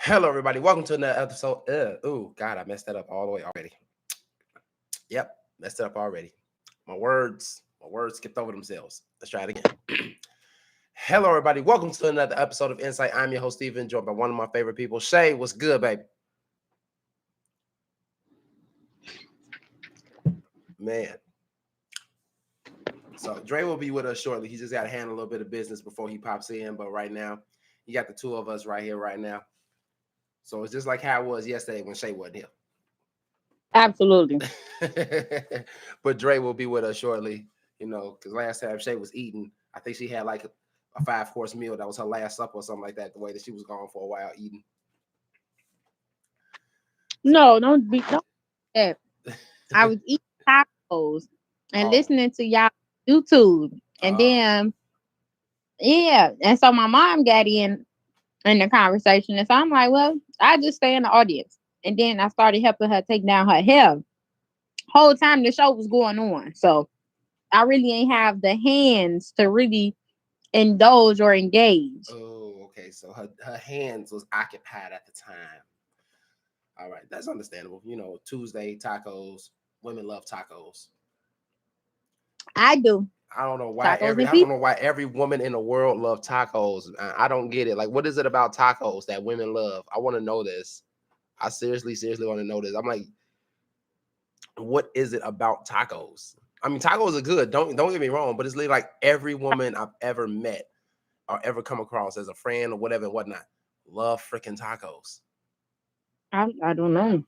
Hello, everybody. Welcome to another episode. God, I messed that up all the way already. Yep, messed it up already. My words skipped over themselves. Let's try it again. Hello, everybody. Welcome to another episode of En-Syte. I'm your host, Steven, joined by one of my favorite people, Shay. What's good, baby? Man. So Dre will be with us shortly. He just got to handle a little bit of business before he pops in. But right now, you got the two of us right here, right now. So it's just like how it was yesterday when Shay wasn't here. Absolutely. But Dre will be with us shortly, because last time Shay was eating, I think she had like a 5-course meal. That was her last supper or something like that, the way that she was gone for a while eating. So No, don't that. I was eating tacos and oh, listening to y'all YouTube. And uh, then and so my mom got in the conversation. And so I'm like, well, I just stay in the audience. And then I started helping her take down her hair. Whole time the show was going on. So I really ain't have the hands to really indulge or engage. oh, okay. So her hands was occupied at the time. All right, that's understandable. Tuesday tacos. Women love tacos. I do. I don't know why Tacos every and I don't pizza. know why every woman in the world loves tacos. I don't get it. Like, what is it about tacos that women love? I want to know this. I seriously want to know this. I'm like, what is it about tacos? I mean, tacos are good. Don't get me wrong, but it's literally like every woman I've ever met or ever come across as a friend or whatever and whatnot love freaking tacos. I don't know.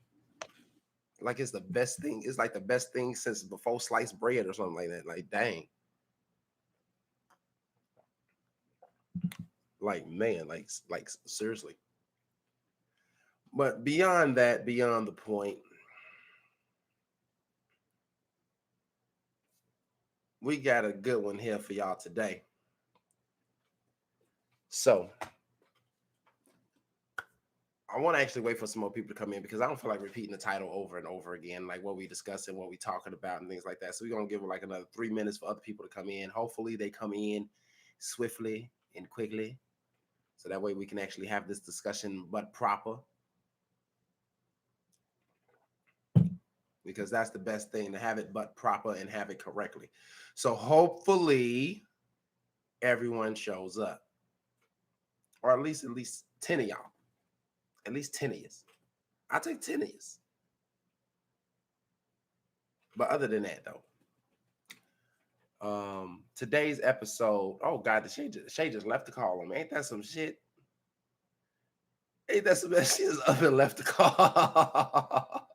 Like it's the best thing. It's like the best thing since before sliced bread or something like that. Like, dang. Like, man, like seriously. But beyond that, beyond the point, we got a good one here for y'all today. So I want to actually wait for some more people to come in because I don't feel like repeating the title over and over again, like what we discussing, what we talking about, and things like that. So we're gonna give it like another 3 minutes for other people to come in. Hopefully, they come in swiftly and quickly, so that way we can actually have this discussion, but proper, because that's the best thing to have it, but proper and have it correctly. So hopefully, everyone shows up, or at least 10 of y'all, at least 10 of you. I take 10 of you. But other than that, though. Today's episode. Oh God, the Shay just left the call on me. Ain't that some shit? Ain't that some she just up and left the call?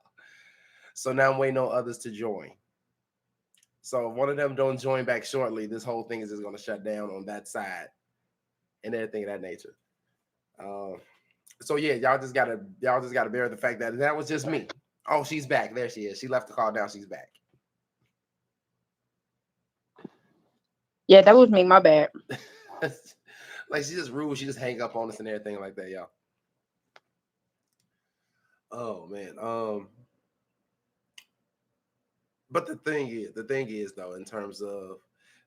So now I'm waiting on others to join. So if one of them don't join back shortly, this whole thing is just gonna shut down on that side and everything of that nature. Um, so yeah, y'all just gotta bear the fact that that was just me. Oh, she's back. There she is. She left the call. Now she's back. Yeah, that was me. My bad. Like she just rude. She just hang up on us and everything like that, y'all. Oh man. But the thing is though, in terms of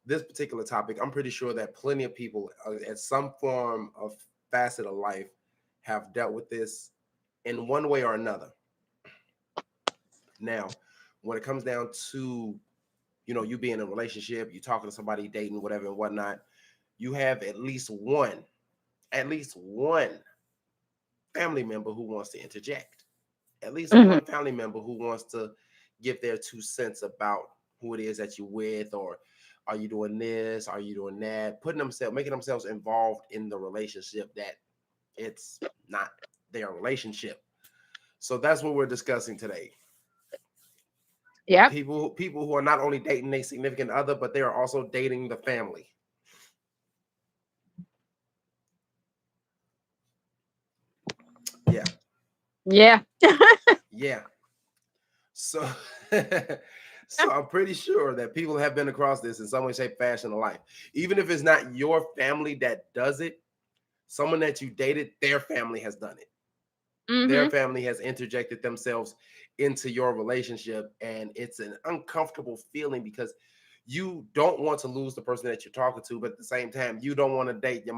this particular topic, I'm pretty sure that plenty of people at some form of facet of life have dealt with this in one way or another. Now, when it comes down to you being in a relationship, you talking to somebody, dating, whatever and whatnot, you have at least one family member who wants to interject. At least Hmm. one family member who wants to give their 2 cents about who it is that you're with, or are you doing this, are you doing that, making themselves involved in the relationship that it's not their relationship. So that's what we're discussing today. Yep. People who are not only dating a significant other, but they are also dating the family. Yeah, Yeah. yeah. So, so I'm pretty sure that people have been across this in some way, shape, fashion, or life. Even if it's not your family that does it, someone that you dated, their family has done it. Their Hmm. family has interjected themselves into your relationship, and it's an uncomfortable feeling because you don't want to lose the person that you're talking to, but at the same time, you don't want to date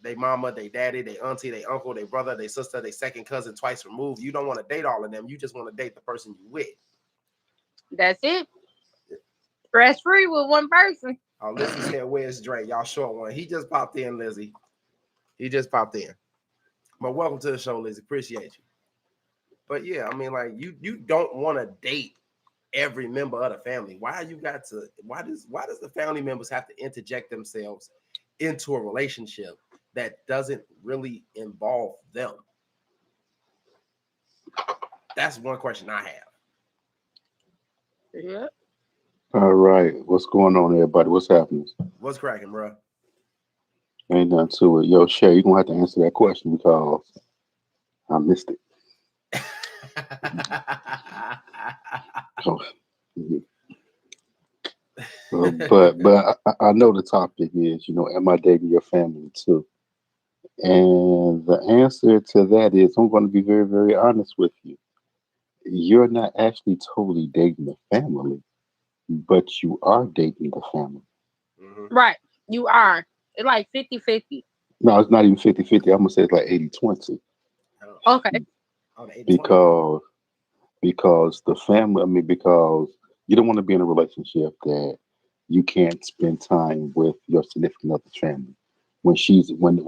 their mama, their daddy, their auntie, their uncle, their brother, their sister, their second cousin twice removed. You don't want to date all of them. You just want to date the person you with. That's it. Stress free with one person. Oh, Lizzie said, "Where's Dre? Y'all short one." He just popped in, Lizzie. He just popped in. But welcome to the show, Lizzie. Appreciate you. But yeah, I mean, like you don't want to date every member of the family. Why you got to? Why does the family members have to interject themselves into a relationship that doesn't really involve them? That's one question I have. Yeah. All right. What's going on, everybody? What's happening? What's cracking, bro? Ain't nothing to it. Yo, Shay, you're going to have to answer that question because I missed it. Oh, yeah. But I know the topic is, am I dating your family too? And the answer to that is, I'm going to be very, very honest with you. You're not actually totally dating the family, but you are dating the family. Hmm. Right. You are. It's like 50-50. No, it's not even 50-50. I'm going to say it's like 80-20 Oh, Okay. oh, the 80/20 rule. because the family, I mean, because you don't want to be in a relationship that you can't spend time with your significant other's family when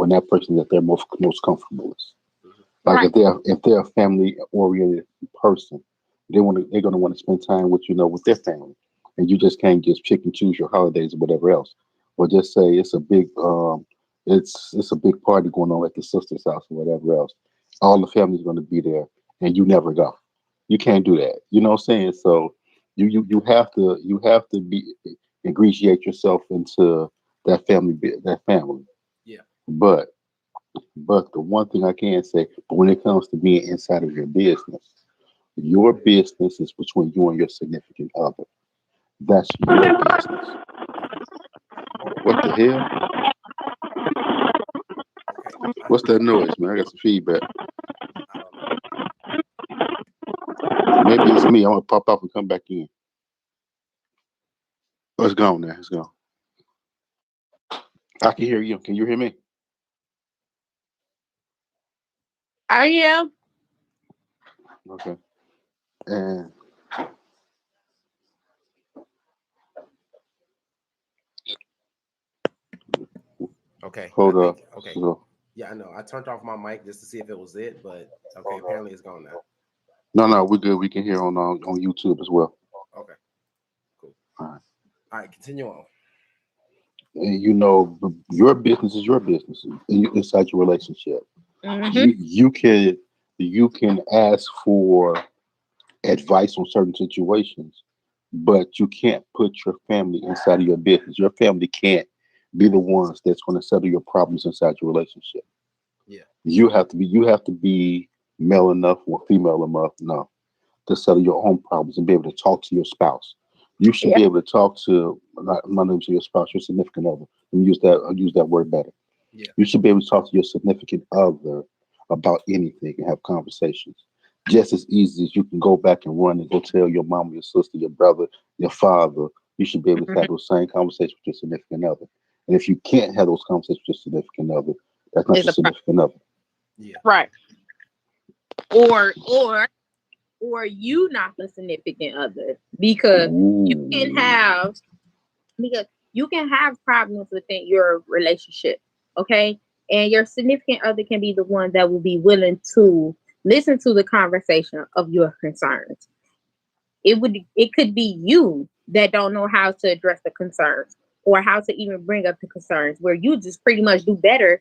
that person that they're most comfortable with. Mhm. Like Right. if they're a family oriented person, they're gonna want to spend time with with their family, and you just can't just pick and choose your holidays or whatever else. Or just say it's a big party going on at the sister's house or whatever else. All the family's gonna be there, and you never go. You can't do that. You know what I'm saying? So you have to be ingratiate yourself into that family. Yeah. But the one thing I can say, but when it comes to being inside of your business is between you and your significant other. That's your business. What the hell? Okay. What's that noise, man? I got some feedback. I don't know. Maybe it's me. I'm gonna pop out and come back in. Oh, it's gone now. It's gone. I can hear you. Can you hear me? I am. Okay. And Okay. I hold up. think. Okay. So Yeah, I know. I turned off my mic just to see if it was it, but okay. Apparently, it's gone now. no, we're good. We can hear on YouTube as well. Okay. Cool. All right. All right. Continue on. And your business is your business inside your relationship. Mm-hmm. You can ask for advice on certain situations, but you can't put your family inside of your business. Your family can't be the ones that's going to settle your problems inside your relationship. Yeah. You have to be male enough or female enough no, to settle your own problems and be able to talk to your spouse. You should Yeah. be able to talk to not only to your spouse, your significant other. Let me use that word better. Yeah. You should be able to talk to your significant other about anything and have conversations. Just as easy as you can go back and run and go tell your mom, your sister, your brother, your father, you should be able to Mhm. have those same conversations with your significant other. And if you can't have those conversations with your significant other, that's not It's your a significant other. Yeah. right. Or you not the significant other because you can Ooh. have because you can have problems within your relationship, okay? And your significant other can be the one that will be willing to listen to the conversation of your concerns. It could be you that don't know how to address the concerns or how to even bring up the concerns where you just pretty much do better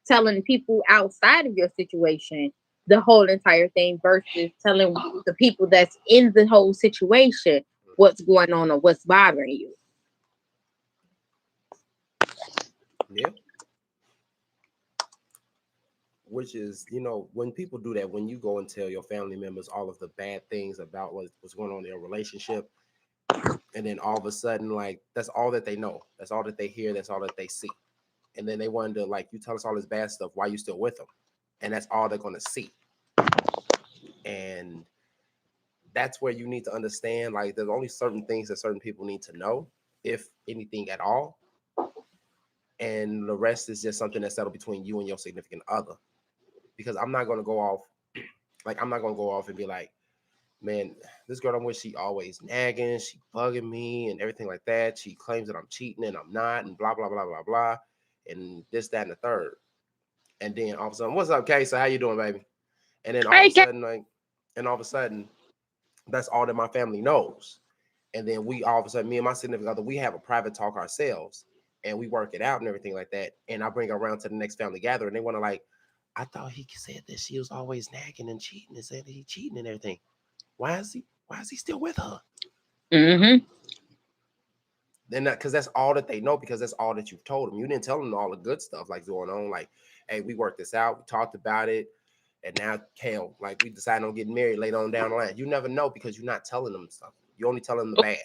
telling people outside of your situation the whole entire thing versus telling the people that's in the whole situation what's going on or what's bothering you. Yeah. Which is, when people do that, when you go and tell your family members all of the bad things about what's going on in their relationship, and then all of a sudden, like, that's all that they know, that's all that they hear, that's all that they see, and then they wonder, like, you tell us all this bad stuff, why you still with them? And that's all they're going to see. And that's where you need to understand, like, there's only certain things that certain people need to know. if anything at all, and the rest is just something that's settled between you and your significant other. Because I'm not gonna go off, like I'm not gonna go off and be like, man, this girl I'm with, she always nagging, she bugging me and everything like that. She claims that I'm cheating and I'm not, and blah blah blah blah blah, and this, that, and the third. And then all of a sudden, what's up, Kay? So how you doing, baby? And then all of a Hey, sudden, like, and all of a sudden, that's all that my family knows. And then we all of a sudden, me and my significant other, we have a private talk ourselves, and we work it out and everything like that. And I bring her around to the next family gathering. And they want to like, I thought he said that she was always nagging and cheating and said that he cheating and everything. Why is he still with her? Mm-hmm. Then that, because that's all that they know, because that's all that you've told them. You didn't tell them all the good stuff like going on. Like, hey, we worked this out, we talked about it, and now hell, like we decided on getting married later on down the line. You never know because you're not telling them stuff. You only telling them the bad.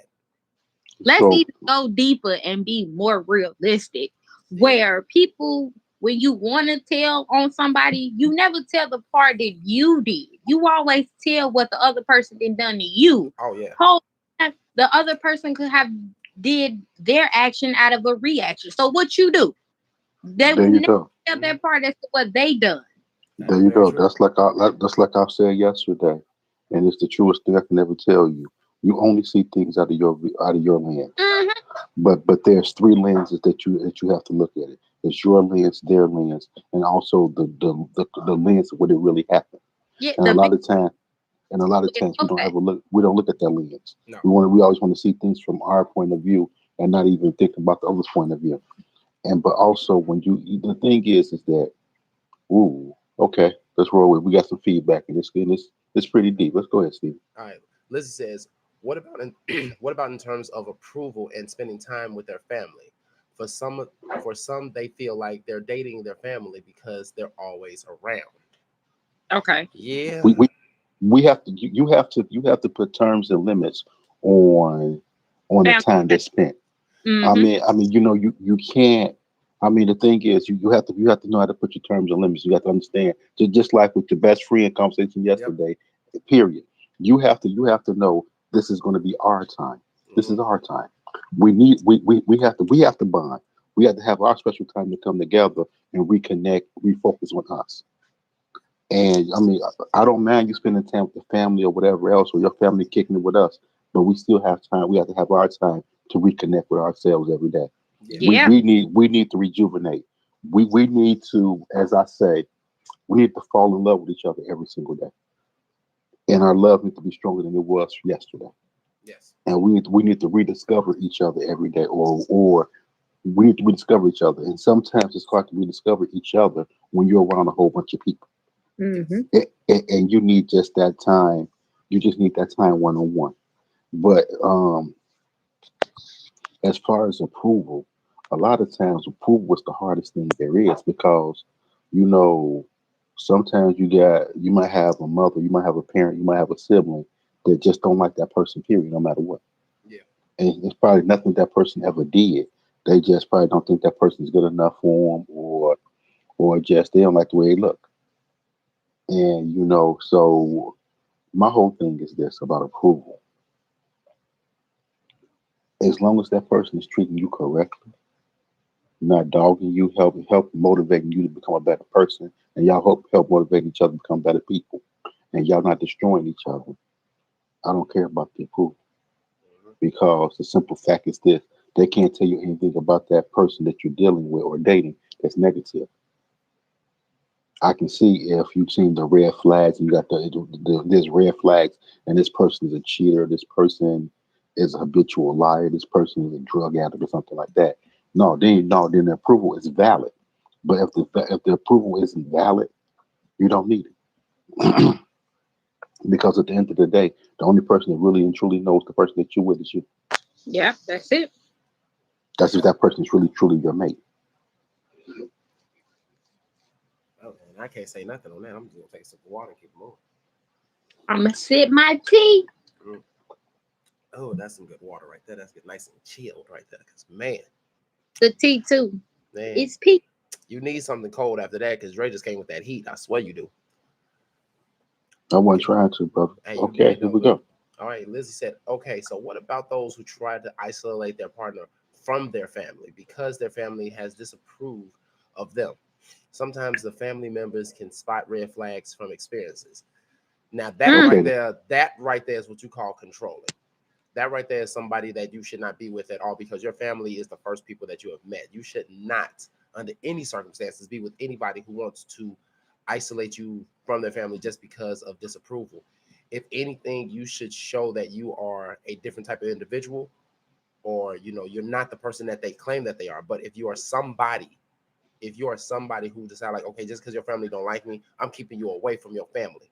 Let's So even go deeper and be more realistic. Yeah. Where people, when you want to tell on somebody, you never tell the part that you did. You always tell what the other person done to you. Oh yeah. Whole time, the other person could have did their action out of a reaction. So what you do? They there will you never go. tell that part as to what they done. There That's you very go. true. That's like I said yesterday, and it's the truest thing I can ever tell you. You only see things out of your lens, Hmm. but there's three lenses that you have to look at it. It's your lens, their lens, and also the lens of what it really happened. Yeah, And a the big lot of time, and a lot of lens times of that. we don't look at that lens. No. We always want to see things from our point of view and not even think about the other's point of view. And but also when the thing is that, ooh, okay, let's roll with. We got some feedback, and it's pretty deep. Let's go ahead, Steve. All right. Lizzie says, what about what about in terms of approval and spending time with their family? For some for some they feel like they're dating their family because they're always around. Okay. Yeah. We we we have to you have to put terms and limits on the Found. time that's spent. Mm-hmm. I mean, you can't. I mean, the thing is, you have to know how to put your terms and limits. You have to understand, just like with your best friend conversation Yep. yesterday. Period. You have to know this is going to be our time. This Hmm. is our time. We have to bond. We have to have our special time to come together and reconnect, refocus on us. And I mean, I don't mind you spending time with the family or whatever else, or your family kicking it with us. But we still have time. We have to have our time to reconnect with ourselves every day. Yeah. We Yeah. we need we need to rejuvenate. We need to, as I say, we need to fall in love with each other every single day. And our love needs to be stronger than it was yesterday. Yes. And we need to rediscover each other every day, or we need to rediscover each other. And sometimes it's hard to rediscover each other when you're around a whole bunch of people. Mm-hmm. Yes. And you need just that time. You just need that time one on one. But as far as approval, a lot of times approval is the hardest thing there is because you know sometimes you might have a mother, you might have a parent, you might have a sibling that just don't like that person. Period, no matter what. Yeah. And it's probably nothing that person ever did. They just probably don't think that person is good enough for them, or just they don't like the way they look. And so my whole thing is this about approval. As long as that person is treating you correctly, not dogging you, help motivating you to become a better person, and y'all help motivate each other to become better people, and y'all not destroying each other. I don't care about the approval Hmm. because the simple fact is this: they can't tell you anything about that person that you're dealing with or dating that's negative. I can see if you've seen the red flags, and you got there's red flags, and this person is a cheater, this person is a habitual liar, this person is a drug addict or something like that. No, then the approval is valid. But if the approval isn't valid, you don't need it. Because at the end of the day, the only person that really and truly knows the person that you're with is you. Yeah, that's it. That's if that person is really truly your mate. Oh, man, I can't say nothing on that. I'm just gonna take a sip of water and keep moving. I'm gonna sip my tea. Mm. Oh, that's some good water right there. That's good, nice and chilled right there. Cause man, The tea too. man, It's peak. you need something cold after that. Cause Ray just came with that heat. I swear you do. I wasn't Yeah. trying to, brother. Hey, you Okay, did here though. we go. All right, Lizzie said, okay, so what about those who try to isolate their partner from their family because their family has disapproved of them? Sometimes the family members can spot red flags from experiences. Now Mm, Okay. that right there is what you call controlling. That right there is somebody that you should not be with at all because your family is the first people that you have met. You should not, under any circumstances, be with anybody who wants to isolate you from their family just because of disapproval. If anything, you should show that you are a different type of individual, or you're not the person that they claim that they are. But if you are somebody who decide like, okay, just because your family don't like me, I'm keeping you away from your family.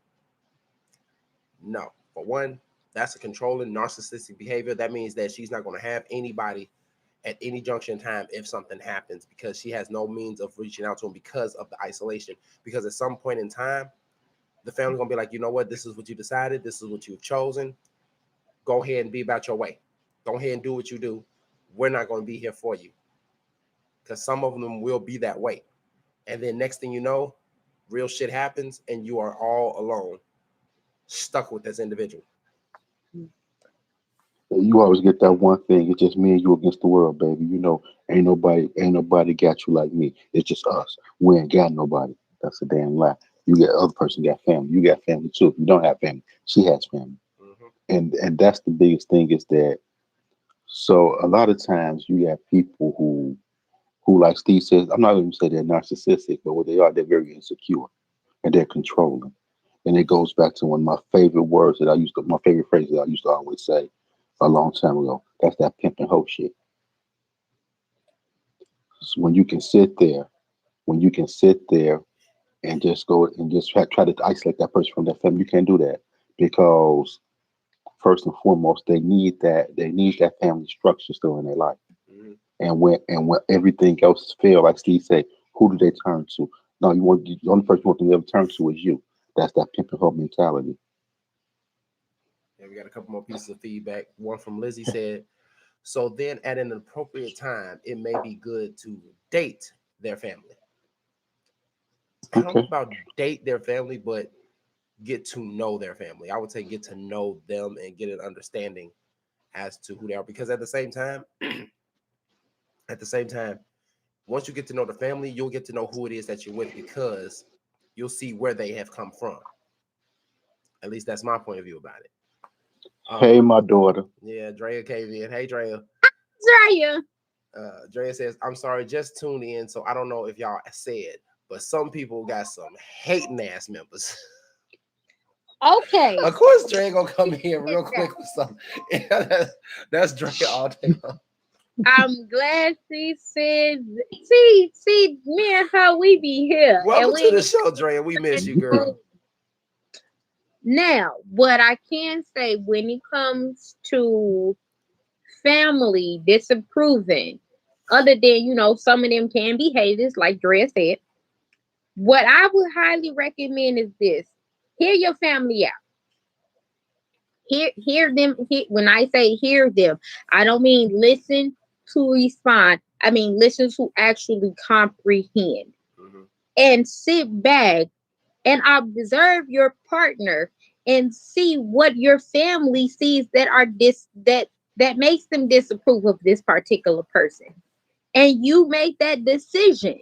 No, for one, that's a controlling narcissistic behavior. That means that she's not going to have anybody at any junction in time if something happens because she has no means of reaching out to him because of the isolation. Because at some point in time, the family's gonna be like, you know what, this is what you decided, this is what you've chosen. Go ahead and be about your way. Go ahead and do what you do. We're not gonna be here for you. Because some of them will be that way. And then next thing you know, real shit happens and you are all alone, stuck with this individual. You always get that one thing. It's just me and you against the world, baby. Ain't nobody got you like me. It's just us. We ain't got nobody. That's a damn lie. You get other person got family. You got family too. If you don't have family, she has family. Mm-hmm. And that's the biggest thing is that. So a lot of times you have people who like Steve says, I'm not even say they're narcissistic, but what they are, they're very insecure and they're controlling. And it goes back to one of my favorite words that my favorite phrase that I used to always say a long time ago. That's that pimp and hoe shit. So when you can sit there and just go and just try to isolate that person from their family, you can't do that because first and foremost, they need that family structure still in their life. Mm-hmm. And when everything else fails, like Steve said, who do they turn to? No, the only person you want them to ever turn to is you. That's that pimp and hoe mentality. And we got a couple more pieces of feedback. One from Lizzie said, so then at an appropriate time, it may be good to date their family. I don't know Okay. about date their family, but get to know their family. I would say get to know them and get an understanding as to who they are. Because at the same time, once you get to know the family, you'll get to know who it is that you're with because you'll see where they have come from. At least that's my point of view about it. Hey, Um, my daughter. yeah, Drea came in. Hey, Drea. Zaya. Drea says, I'm sorry, just tuned in, so I don't know if y'all said, but some people got some hating ass members. Okay. Of course, Dre gonna come here real quick with something. Yeah, that's Dre all day long. I'm glad she said. See, me and her, we be here, and Welcome to the we show, Dre. We miss you, girl. now. What I can say when it comes to family disapproving, other than some of them can be haters, like Dre said. What I would highly recommend is this: hear your family out. Hear them. When I say hear them, I don't mean listen to respond. I mean listen to actually comprehend Hmm. and sit back and observe your partner and see what your family sees that are that makes them disapprove of this particular person, and you make that decision.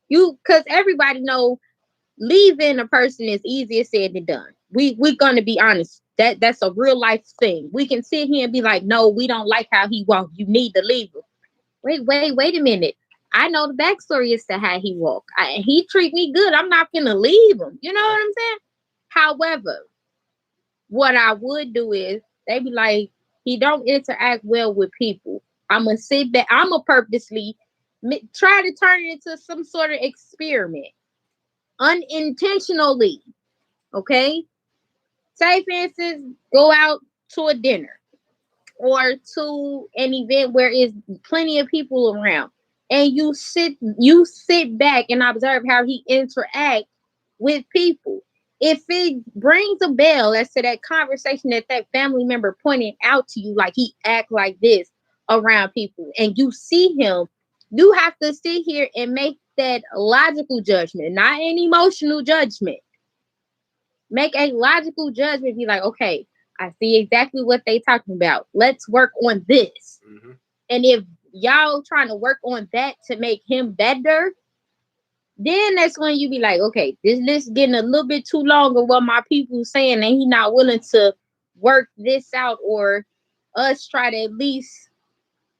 You Because everybody know leaving a person is easier said than done. We're gonna be honest. That's a real life thing. We can sit here and be like, no, we don't like how he walked. You need to leave him. Wait a minute. I know the backstory as to how he walked. He treat me good. I'm not gonna leave him. You know Yeah. what I'm saying? However, what I would do is they be like, he don't interact well with people. I'm gonna sit back. I'm gonna purposely try to turn it into some sort of experiment unintentionally. Okay. Say, for instance, go out to a dinner or to an event where it's plenty of people around, and you sit back and observe how he interact with people. If it brings a bell as to that conversation that family member pointed out to you, like he act like this around people, and you see him, you have to sit here and make that logical judgment, not an emotional judgment. Make a logical judgment. Be like, okay, I see exactly what they talking about. Let's work on this. Mm-hmm. And if y'all trying to work on that to make him better, then that's when you be like, okay, this list getting a little bit too long of what my people saying, and he not willing to work this out, or us try to at least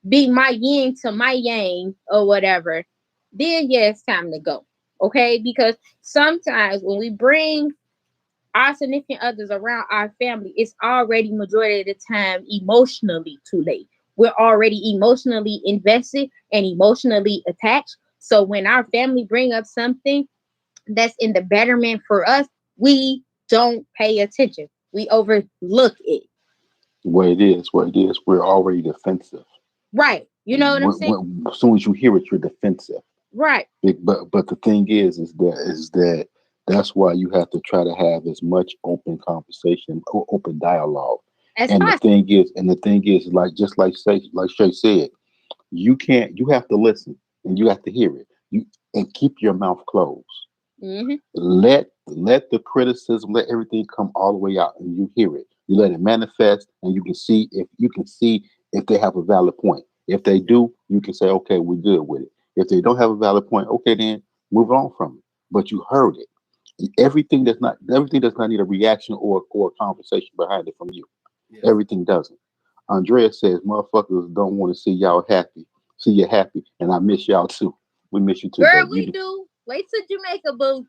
be my yin to my yang or whatever. Then yeah, it's time to go. Okay, because sometimes when we bring our significant others around our family, it's already majority of the time emotionally too late. We're already emotionally invested and emotionally attached. So when our family bring up something that's in the betterment for us, we don't pay attention. We overlook it. What it is, we're already defensive. Right. You know what I'm saying? As soon as you hear it, you're defensive. Right. But the thing is that that's why you have to try to have as much open conversation, open dialogue. As And possible. the thing is, like just like Shay said, you have to listen and you have to hear it. You and keep your mouth closed. Hmm. Let the criticism, let everything come all the way out, and you hear it. You let it manifest, and you can see if they have a valid point. If they do, you can say, okay, we're good with it. If they don't have a valid point, okay, then move on from it. But you heard it. Everything does not need a reaction or a conversation behind it from you. Yes. Everything doesn't. Andrea says motherfuckers don't want to see y'all happy. See you happy, and I miss y'all too. We miss you too, Girl, baby. we do. Wait till Jamaica, boo.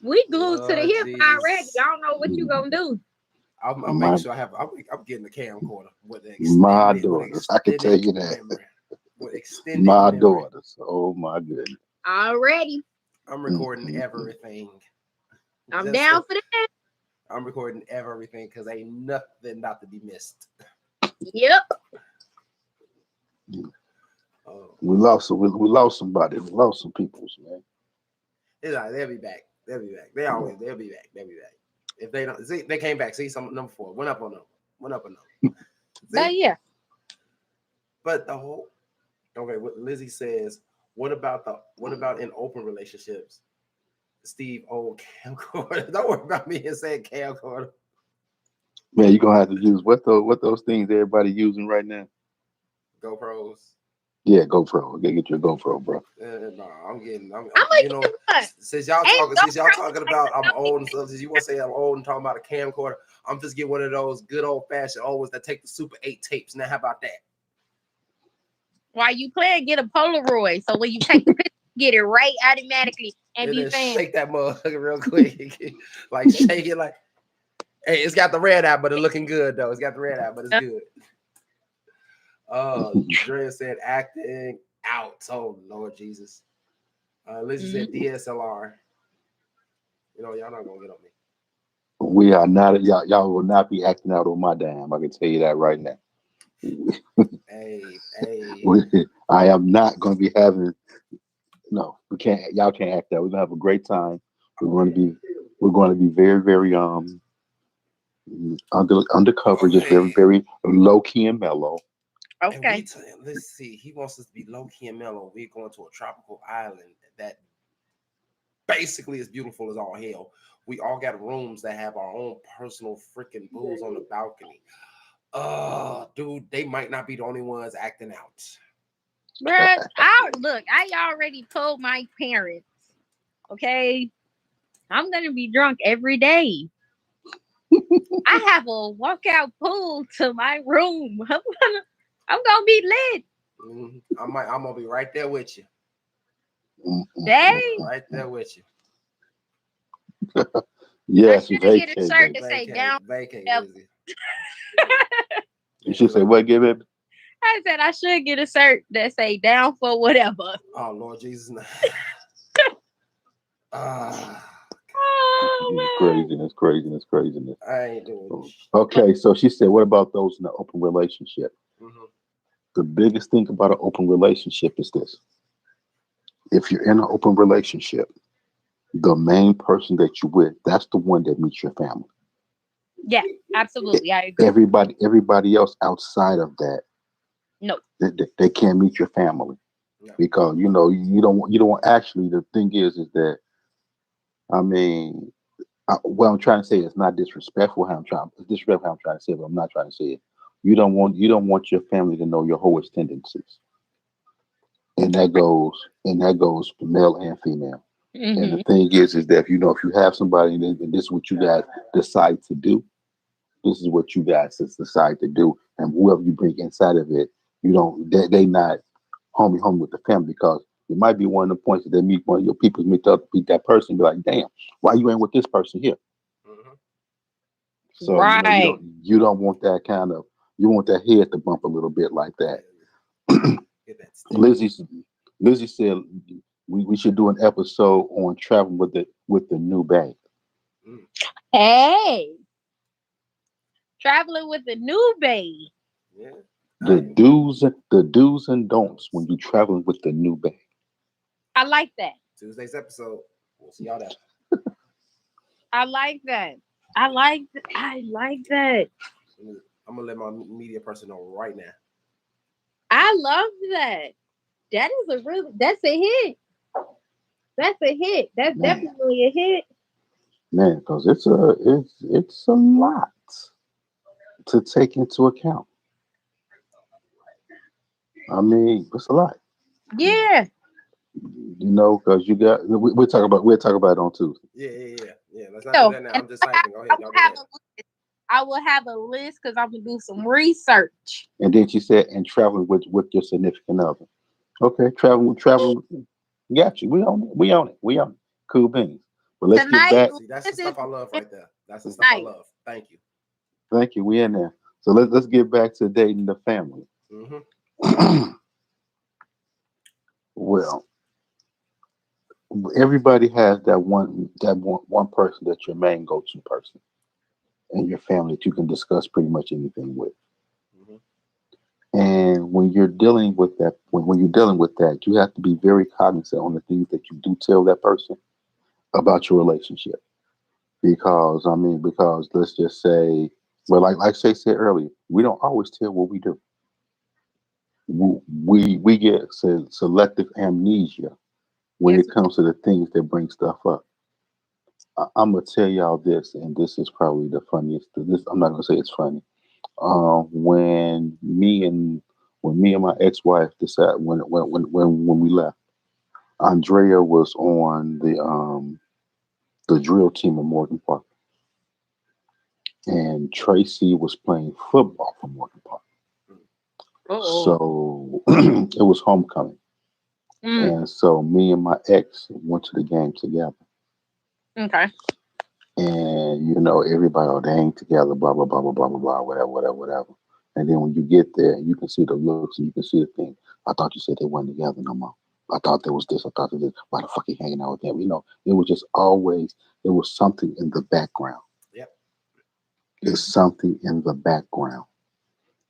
We glued to the Lord hip already. I Jesus. don't know what you gonna do. I'm making My sure I have. I'm getting the camcorder with the my with daughters, I can tell extended you that. memory. With extended My memory. daughters. Oh my goodness. Already. I'm Mm, recording mm, mm. everything. I'm Just down for for that. I'm recording everything because ain't nothing not to be missed. Yep. Oh, We lost somebody. We lost some peoples, man. it's all right, they'll be back. They'll be back. They'll be back. They'll be back. If they don't see, they came back. See, some number 4 went up on them. Went up on them. But See, yeah. but the whole okay. What Lizzie says. What about in open relationships? Steve, old camcorder. Don't worry about me and saying camcorder. Man, you're gonna have to use what those things everybody using right now. GoPros. Yeah, GoPro. Get your GoPro, bro. No, I'm I'm gonna get one. since y'all Ain't talking about I'm old and stuff, since you want to say I'm old and talking about a camcorder, I'm just get one of those good old fashioned old ones that take the Super 8 tapes. Now, how about that? while you playing, get a Polaroid. So when you take the picture, get it right automatically and And be then saying, shake that motherfucker real quick. Like shake it like, hey, it's got the red eye, but it's looking good though. It's got the red eye, but it's good. Drea said acting out. Oh Lord Jesus. Lizzie said mm-hmm. DSLR. You know, y'all not gonna get on me. We are not y'all will not be acting out on my dime. I can tell you that right now. Hey. I am not gonna be having no, we can't y'all can't act out. We're gonna have a great time. We're going to be very, very undercover, just very, Okay. very low key and mellow. And we Okay. let's see, he wants us to be low key and mellow. We're going to a tropical island that basically is beautiful as all hell. We all got rooms that have our own personal freaking booze on the balcony. Dude, they might not be the only ones acting out. Bruh, I already told my parents, okay, I'm gonna be drunk every day. I have a walkout pool to my room. I'm gonna be lit. I'm gonna be right there with you. Mm, mm, mm, Dang. Right there with you. I yes, should get a vacate, shirt baby. that say down. Vacate, Whatever. Lizzie. You should say what, give it? I said I should get a shirt that say down for whatever. Oh Lord Jesus. Oh Craziness, craziness, craziness. I ain't doing Okay, so she said, what about those in an open relationship? mm-hmm. The biggest thing about an open relationship is this. If you're in an open relationship, the main person that you're with, that's the one that meets your family. yeah, absolutely. I agree. Everybody else outside of that, No. they can't meet your family Yeah. because you don't actually. The thing is that I mean, What I'm trying to say is not disrespectful. It's disrespectful how I'm trying to say it, but I'm not trying to say it. You don't want your family to know your whole tendencies, and that goes for male and female. And the Mm-hmm. thing is that if you have somebody and this is what you guys decide to do, this is what you guys decide to do, and whoever you bring inside of it, you don't they not homie with the family because it might be one of the points that they meet one of your people meet that person, be like, damn, why you ain't with this person here? Hmm. So you Right. don't want that kind of you want that head to bump a little bit like that. Yeah, get that stigma. Lizzie Lizzie said we should do an episode on traveling with the new bag. Mm. Hey, traveling with a new baby. Yeah, The I do's and don'ts when notes. you traveling with the new bag. I like that. Tuesday's episode. We'll see y'all there. I like that. I like that. I'm gonna let my media person know right now. I love that. That is a really that's a hit. That's a hit. That's Man, definitely a hit. man, because it's a lot to take into account. I mean, it's a lot. Yeah. Because you got we'll talk about it on Tuesday. Yeah. Let's not do So that now. and I'm just typing. Go I ahead. will Y'all do have that. a I will have a list because I'm gonna do some research. And then she said, and traveling with your significant other. Okay, traveling. Got you. We own it. We own it. We own it. Cool beans. But let's get Tonight, back. See, that's the this is stuff I love right there. That's the stuff I tonight. love. Thank you. Thank you. We in there. So let's get back to dating the family. Hmm. Well, everybody has that one person that's your main go-to person in your family that you can discuss pretty much anything with. Hmm. And when you're dealing with that, when you're dealing with that, you have to be very cognizant on the things that you do tell that person about your relationship. Because let's just say, well, like Shay said earlier, we don't always tell what we do. We get selective amnesia when Yes. it comes to the things that bring stuff up. I'm gonna tell y'all this, and this is probably the funniest. This I'm not gonna say it's funny. When me and my ex-wife decided when we left, Andrea was on the drill team at Morgan Park, and Tracy was playing football for Morgan Park. Oh. So it was homecoming, Mm, and so me and my ex went to the game together. okay. And everybody, oh, they ain't together, blah blah blah blah blah blah blah, whatever. And then when you get there, you can see the looks and you can see the thing. I thought you said they weren't together no more. I thought there was this. I thought there was this. Why the fuck he hanging out with him? It was just always there was something in the background. Yep. It's something in the background,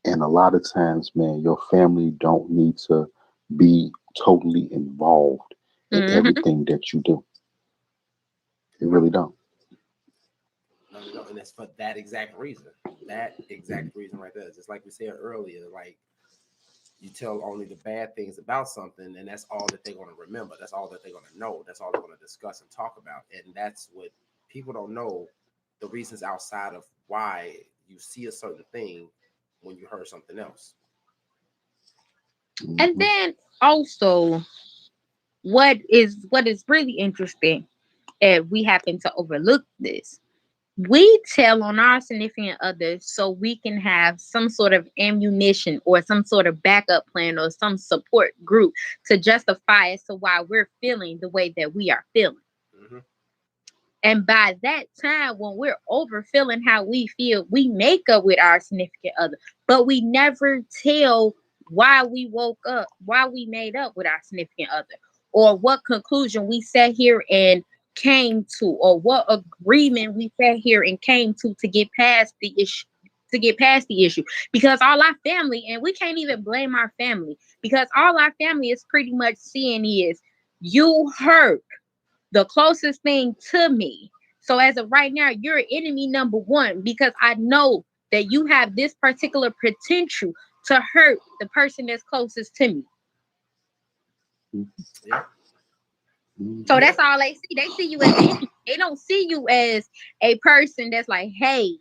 and a lot of times, man, your family don't need to be totally involved in Mm-hmm. everything that you do. They No, really don't. no, they don't. And it's for that exact reason. That exact reason right there. Just like we said earlier, like you tell only the bad things about something, and that's all that they're going to remember. That's all that they're going to know. That's all they're going to discuss and talk about. And that's what people don't know, the reasons outside of why you see a certain thing when you heard something else. And Hmm. then also, what is really interesting, and we happen to overlook this. We tell on our significant others so we can have some sort of ammunition or some sort of backup plan or some support group to justify as to why we're feeling the way that we are feeling. Hmm. And by that time, when we're over feeling how we feel, we make up with our significant other, but we never tell why we woke up, why we made up with our significant other, or what conclusion we sat here and came to, or what agreement we sat here and came to get past the issue. To get past the issue, because all our family, and we can't even blame our family, because all our family is pretty much seeing is you hurt the closest thing to me. So as of right now, you're enemy number one because I know that you have this particular potential to hurt the person that's closest to me. Yeah. So Mhm. that's all they see. They see you as the enemy. They don't see you as a person that's like, hey,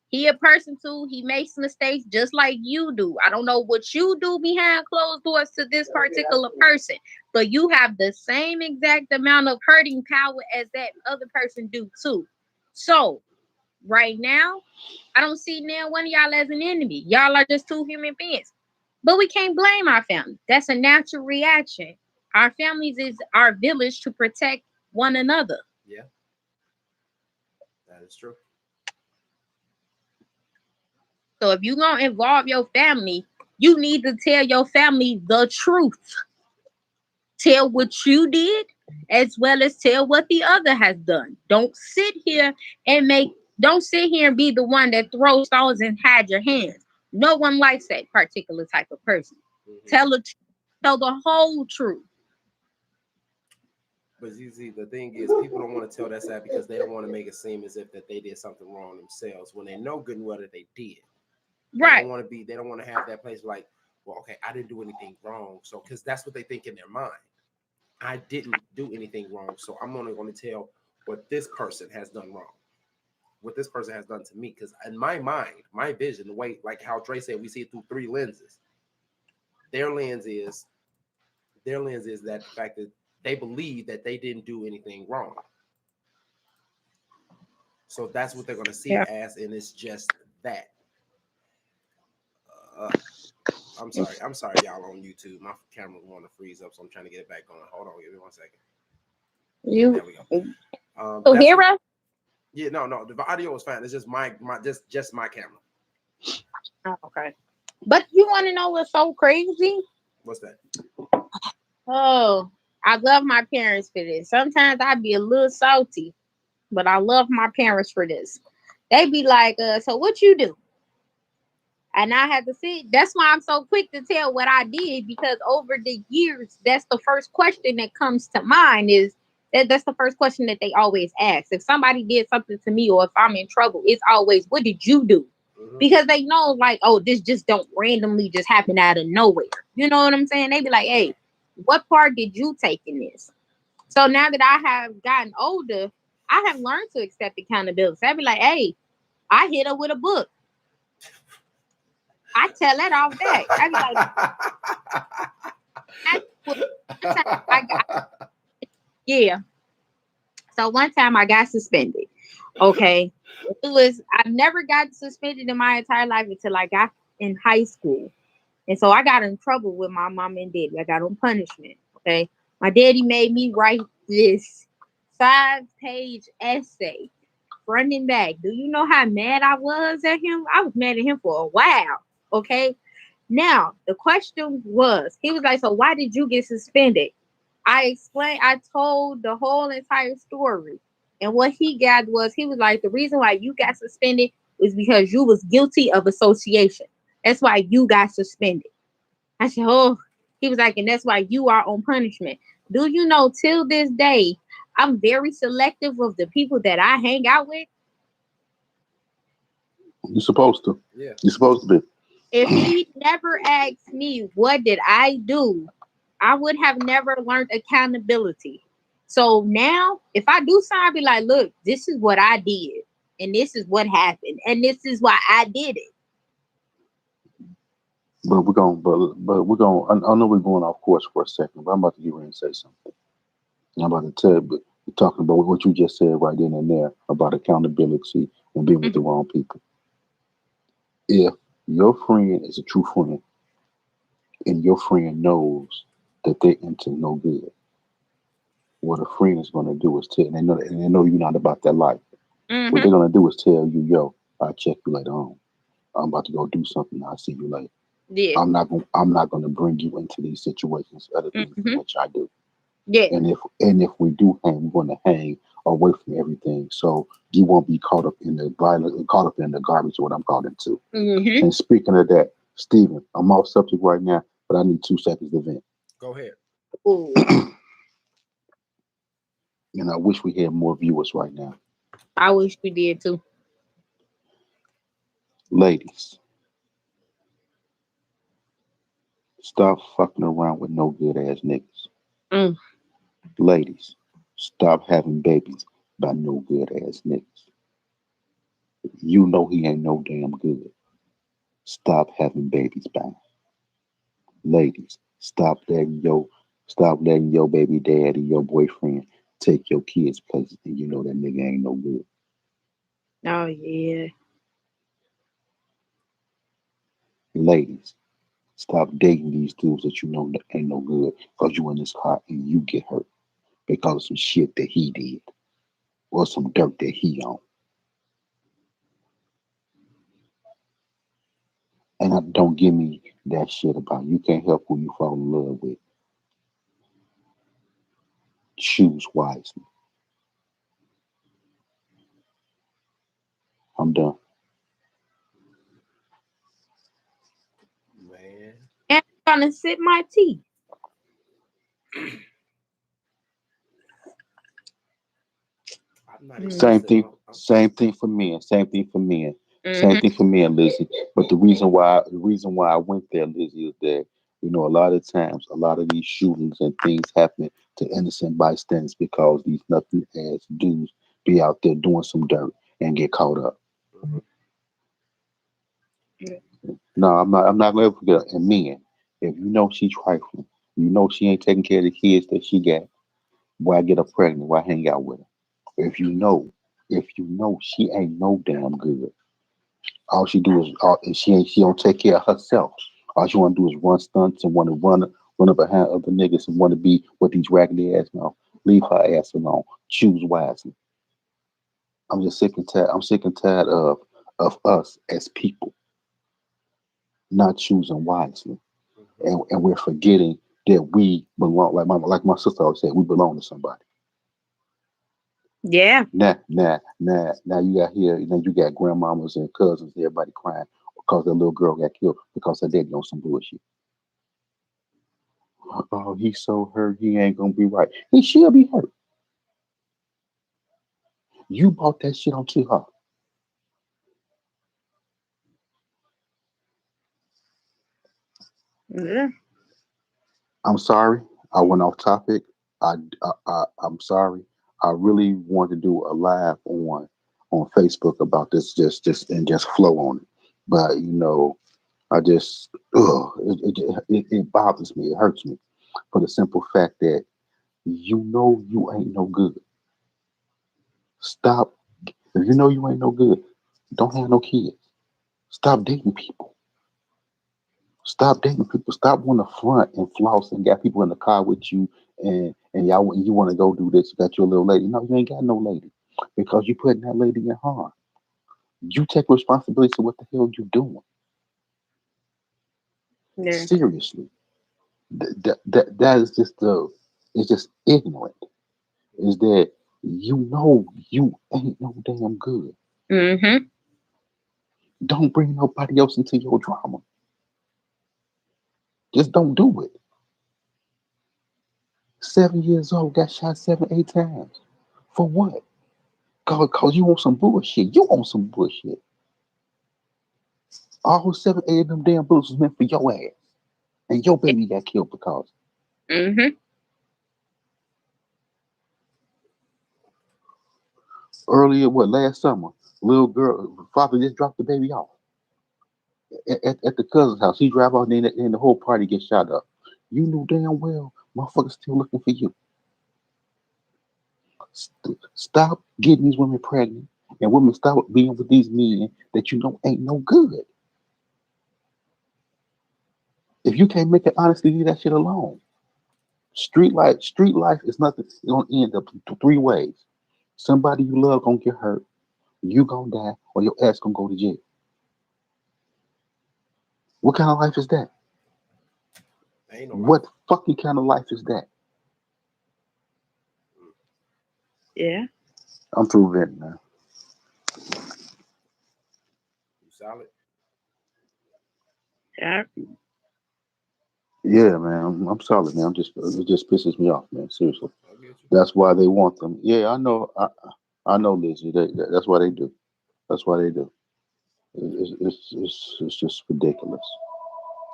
he a person too. He makes mistakes just like you do. I don't know what you do behind closed doors to this particular person, but you have the same exact amount of hurting power as that other person do too. So right now, I don't see now one of y'all as an enemy. Y'all are just two human beings. But we can't blame our family. That's a natural reaction. Our families is our village to protect one another. Yeah, that is true. So if you're gonna involve your family, you need to tell your family the truth. Tell what you did as well as tell what the other has done. Don't sit here and be the one that throws stones and hide your hands. No one likes that particular type of person. Hmm. Tell the whole truth. But you see, the thing is, people don't want to tell that side because they don't want to make it seem as if that they did something wrong themselves when they know good and well that they did. They don't Right. want to be. They don't want to have that place like, well, okay, I didn't do anything wrong, so because that's what they think in their mind. I didn't do anything wrong, so I'm only going to tell what this person has done wrong, what this person has done to me. Because in my mind, my vision, the way, like how Dre said, we see it through three lenses. Their lens is their lens is that the fact that they believe that they didn't do anything wrong. So that's what they're going to see it Yeah. as, and it's just that. Uh, I'm sorry, y'all on YouTube. My camera want to freeze up, so I'm trying to get it back going. Hold on, give me 1 second. You There we go. so That's hear what. us? Yeah, no. The audio is fine. It's just my just my camera. Oh, okay. But you want to know what's so crazy? What's that? Oh, I love my parents for this. Sometimes I be a little salty, but I love my parents for this. They be like, so what you do? And I had to see. That's why I'm so quick to tell what I did because over the years, that's the first question that comes to mind is that's the first question that they always ask. If somebody did something to me or if I'm in trouble, it's always, what did you do? Hmm. Because they know, like, oh, this just don't randomly just happen out of nowhere. You know what I'm saying? They be like, hey, what part did you take in this? So now that I have gotten older, I have learned to accept accountability. I'd be like, hey, I hit her with a book. I tell that off back. I'd be like, I, one time I got, yeah. So one time I got suspended. Okay. I've never got suspended in my entire life until I got in high school. And so I got in trouble with my mom and daddy. I got on punishment. Okay. My daddy made me write this 5-page essay, front and back. Do you know how mad I was at him? I was mad at him for a while. Okay. Now, the question was, he was like, so why did you get suspended? I explained, I told the whole entire story. And what he got was, he was like, the reason why you got suspended is because you was guilty of association. That's why you got suspended. I said, oh, he was like, and that's why you are on punishment. Do you know, till this day, I'm very selective of the people that I hang out with. You're supposed to. Yeah. You're supposed to be. If he never asked me, what did I do? I would have never learned accountability. So now, if I do something, I'll be like, look, this is what I did. And this is what happened. And this is why I did it. But we're going. I know we're going off course for a second, but I'm about to get ready and say something. And I'm about to tell you, but you're talking about what you just said right then and there about accountability and being with the Mhm. wrong people. If your friend is a true friend and your friend knows that they're into no good, what a friend is going to do is tell, and they know you're not about that life. What they're Mhm. going to do is tell you, yo, I'll check you later on. I'm about to go do something. I'll see you later. Yeah. I'm not going to bring you into these situations other things in Mhm. which I do. Yeah. And if we do hang, we're going to hang away from everything. So you won't be caught up in the violence, caught up in the garbage, what I'm caught into. Mhm. And speaking of that, Stephen, I'm off subject right now, but I need 2 seconds to vent. Go ahead. Ooh, And I wish we had more viewers right now. I wish we did too. Ladies, stop fucking around with no good ass niggas. Mm. Ladies, stop having babies by no good ass niggas. You know he ain't no damn good. Stop having babies by him. Ladies, stop letting your baby dad and your boyfriend take your kids places and you know that nigga ain't no good. Oh yeah. Ladies, stop dating these dudes that you know that ain't no good because you in this car and you get hurt because of some shit that he did or some dirt that he on. And don't give me that shit about you can't help who you fall in love with. Choose wisely. I'm done. Man, And I'm gonna sip my tea. I'm not even gonna Mm. Same sit. thing. I'm Same thing for men. Same thing for men. Same Mm-hmm. thing for men, Lizzie. But the reason why I went there, Lizzie, is that a lot of times, a lot of these shootings and things happen to innocent bystanders because these nothing ass dudes be out there doing some dirt and get caught up. mhm. No, I'm not. I'm not going to forget. And men, if you know she trifling, you know she ain't taking care of the kids that she got. Why get her pregnant? Why hang out with her? If you know, if you know she ain't no damn good. All she do is and she don't take care of herself. All she want to do is run stunts and want to run up behind other niggas and want to be with these raggedy ass now. Leave her ass alone. Choose wisely. I'm just sick and tired. I'm sick and tired of us as people not choosing wisely, Mhm. and we're forgetting that we belong. Like my sister always said, we belong to somebody. Yeah. Now you got here. You got grandmamas and cousins, everybody crying because their little girl got killed because her daddy on some bullshit. Oh, he's so hurt. He ain't gonna be right. He should be hurt. You bought that shit onto her. Yeah. I'm sorry. I went off topic. I'm sorry. I really want to do a live on Facebook about this, just flow on it. But I just, it bothers me. It hurts me for the simple fact that you ain't no good. Stop. If you know you ain't no good, don't have no kids. Stop dating people. Stop dating people. Stop wanting to front and floss and got people in the car with you and you want to go do this. You got your little lady. No, you ain't got no lady because you putting that lady in harm. You take responsibility for what the hell you doing. Yeah. Seriously, that is just it's just ignorant. Is that you ain't no damn good. Mm-hmm. Don't bring nobody else into your drama. Just don't do it. 7 years old, got shot 7, 8 times. For what? Cause you want some bullshit. You want some bullshit. All 7, 8 of them damn bullets was meant for your ass. And your baby got killed because Mm-hmm. earlier, last summer, little girl, father just dropped the baby off at the cousin's house. He drive out and the whole party gets shot up. You knew damn well motherfuckers still looking for you. Stop getting these women pregnant and women stop being with these men that you know ain't no good. If you can't make it honestly, leave that shit alone. Street life is nothing. It's gonna end up three ways. Somebody you love gonna get hurt, you gonna die, or your ass gonna go to jail. What kind of life is that? Ain't no life. What fucking kind of life is that? Yeah. I'm through venting now. You solid? Yeah. Yeah, man, I'm solid, man. It just pisses me off, man. Seriously, I get you. that's why they want them. Yeah, I know. I know, Lizzie. That's why they do. That's why they do. It's just ridiculous.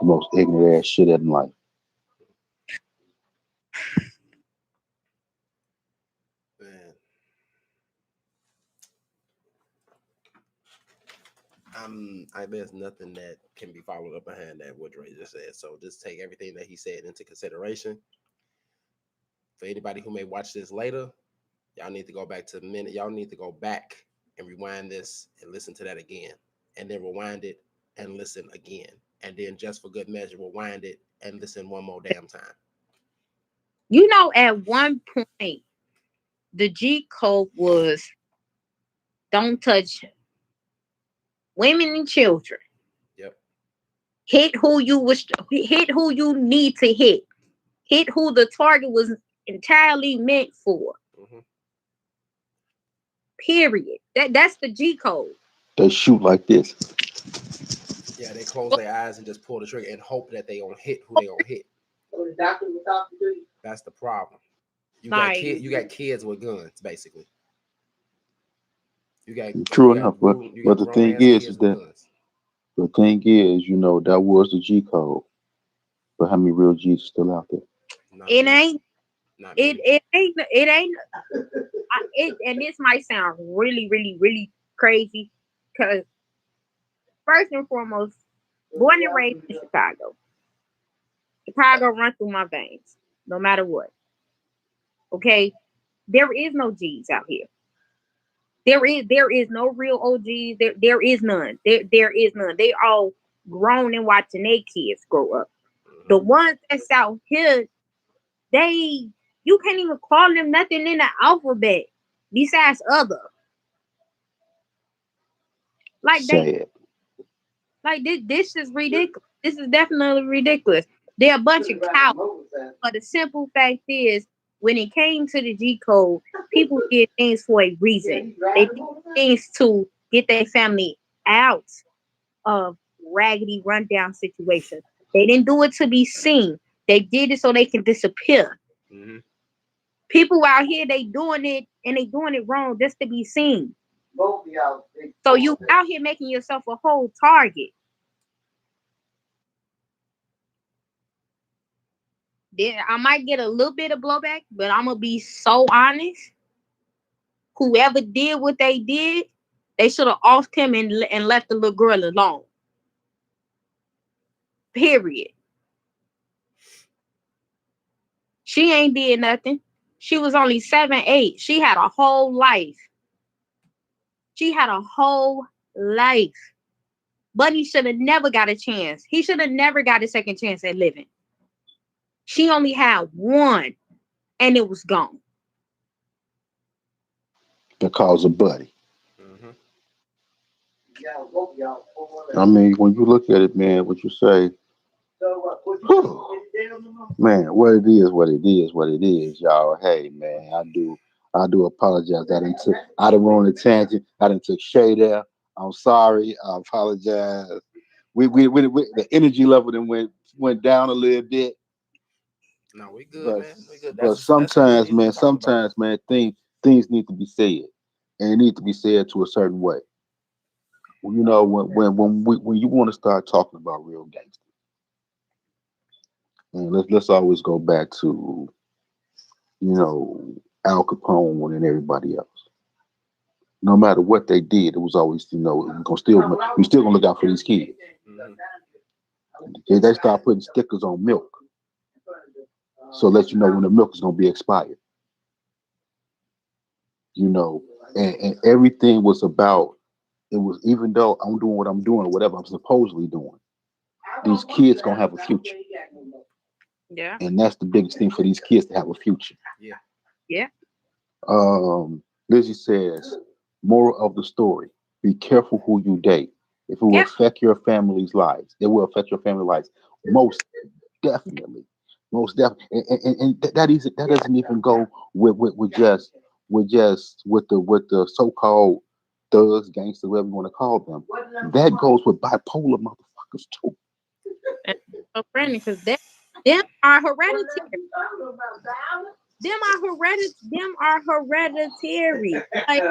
The most ignorant ass shit in life. There's nothing that can be followed up behind that what Dre just said. So just take everything that he said into consideration. For anybody who may watch this later, y'all need to go back to the minute. Y'all need to go back and rewind this and listen to that again, and then rewind it and listen again, and then just for good measure, rewind it and listen one more damn time. You know, at one point, the G code was don't touch women and children. Yep. Hit who you need to hit. Hit who the target was entirely meant for. Hmm. Period. That's the G code. They shoot like this. Yeah, they close their eyes and just pull the trigger and hope that they gonna hit who they gonna hit. So the doctor was talking to you. That's the problem. Like, You got kids with guns, basically. True enough, You but got the grown thing ass is kids with that guns. the thing is, that was the G code. But how many real G's still out there? Not it many. ain't Not it many. it ain't and this might sound really, really, really crazy because first and foremost, born and raised in Chicago. Chicago runs through my veins, no matter what. Okay, there is no G's out here. There is no real OGs. There is none. There is none. They all grown and watching their kids grow up. The Hmm. ones that's out here, they you can't even call them nothing in the alphabet besides other. Like they Sad. like this is ridiculous. This is definitely ridiculous. They're a bunch of cowards. But the simple fact is, when it came to the G code, people did things for a reason. They did things to get their family out of raggedy, rundown situations. They didn't do it to be seen. They did it so they can disappear. Hmm. People out here, they doing it and they doing it wrong just to be seen. So you out here making yourself a whole target. Then I might get a little bit of blowback, but I'm gonna be so honest. Whoever did what they did, they should have offed him and left the little girl alone. Period. She ain't did nothing. She was only 7, 8. She had a whole life. She had a whole life. Bunny should have never got a chance. He should have never got a second chance at living. She only had one, and it was gone. Because of Buddy. Hmm. I mean, when you look at it, man, what you say, man, what it is, what it is, y'all. Hey, man, I do apologize. I done went on a tangent. I done took shade there. I'm sorry. I apologize. We the energy level then went down a little bit, No, we good, but man. We good. but That's what we sometimes, needed to man, talk about. things need to be said, and it need to be said to a certain way. When you want to start talking about real gangsters, and let's always go back to you know Al Capone and everybody else. No matter what they did, it was always we still gonna look out for these kids. Hmm. They start putting stickers on milk, so let you know when the milk is gonna be expired. You know, and everything was about it was even though I'm doing what I'm doing or whatever I'm supposedly doing, these kids gonna have a future. Yeah. And that's the biggest thing for these kids to have a future. Yeah. Yeah. Lizzie says, moral of the story: be careful who you date. If it will Yeah. affect your family's lives, it will affect your family lives. Most definitely, most definitely, that doesn't even go with the so-called thugs, gangsters, whatever you want to call them. That goes with bipolar motherfuckers too. And so friendly because them are hereditary. Them are hereditary. Like,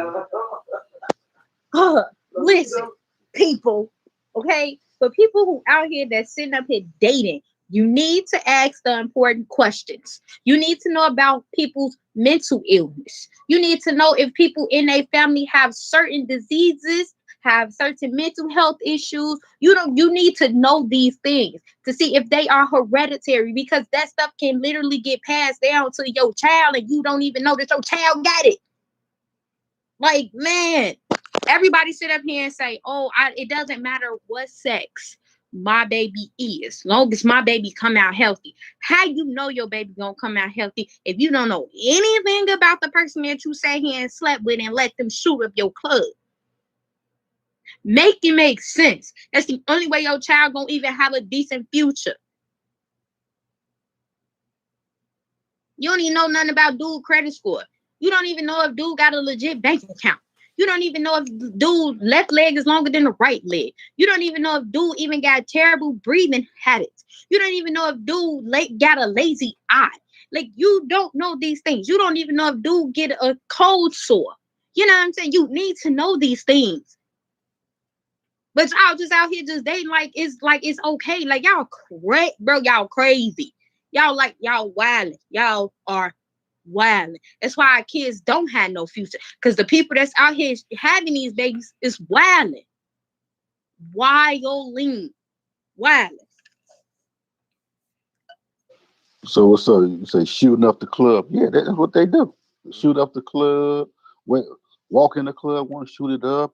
listen, people, okay? For people who out here that's sitting up here dating, you need to ask the important questions. You need to know about people's mental illness. You need to know if people in a family have certain diseases, have certain mental health issues. You need to know these things to see if they are hereditary, because that stuff can literally get passed down to your child and you don't even know that your child got it. Like, man, everybody sit up here and say, oh, it doesn't matter what sex my baby is, long as my baby come out healthy. How you know your baby gonna come out healthy if you don't know anything about the person that you sat here and slept with and let them shoot up your club? Make it make sense. That's the only way your child gonna even have a decent future. You don't even know nothing about dude credit score. You don't even know if dude got a legit bank account. You don't even know if dude left leg is longer than the right leg. You don't even know if dude even got terrible breathing habits. You don't even know if dude got a lazy eye. Like, you don't know these things. You don't even know if dude get a cold sore. You know what I'm saying? You need to know these things. But y'all just out here just dating like it's okay. Like, y'all bro, y'all crazy. Y'all wilding. Y'all are wilding. That's why our kids don't have no future. Because the people that's out here having these babies is wilding. Wilding. So what's up? You say shooting up the club? Yeah, that's what they do. Shoot up the club. Walk in the club, want to shoot it up.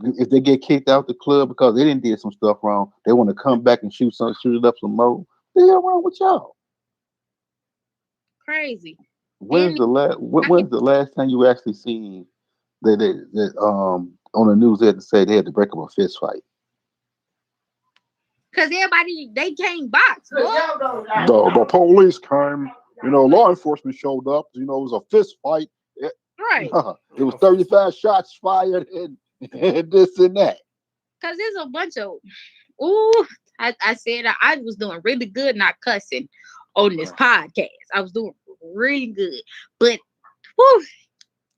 If they get kicked out the club because they didn't did some stuff wrong, they want to come back and shoot it up some more. What the hell wrong with y'all? Crazy. When's the last time you actually seen that on the news they had to say they had to break up a fist fight? Because everybody, they can't box. The police came, law enforcement showed up, it was a fist fight. Right. It was 35 shots fired and this and that. Because there's a bunch of, I said I was doing really good not cussing on this podcast. I was doing really good. But,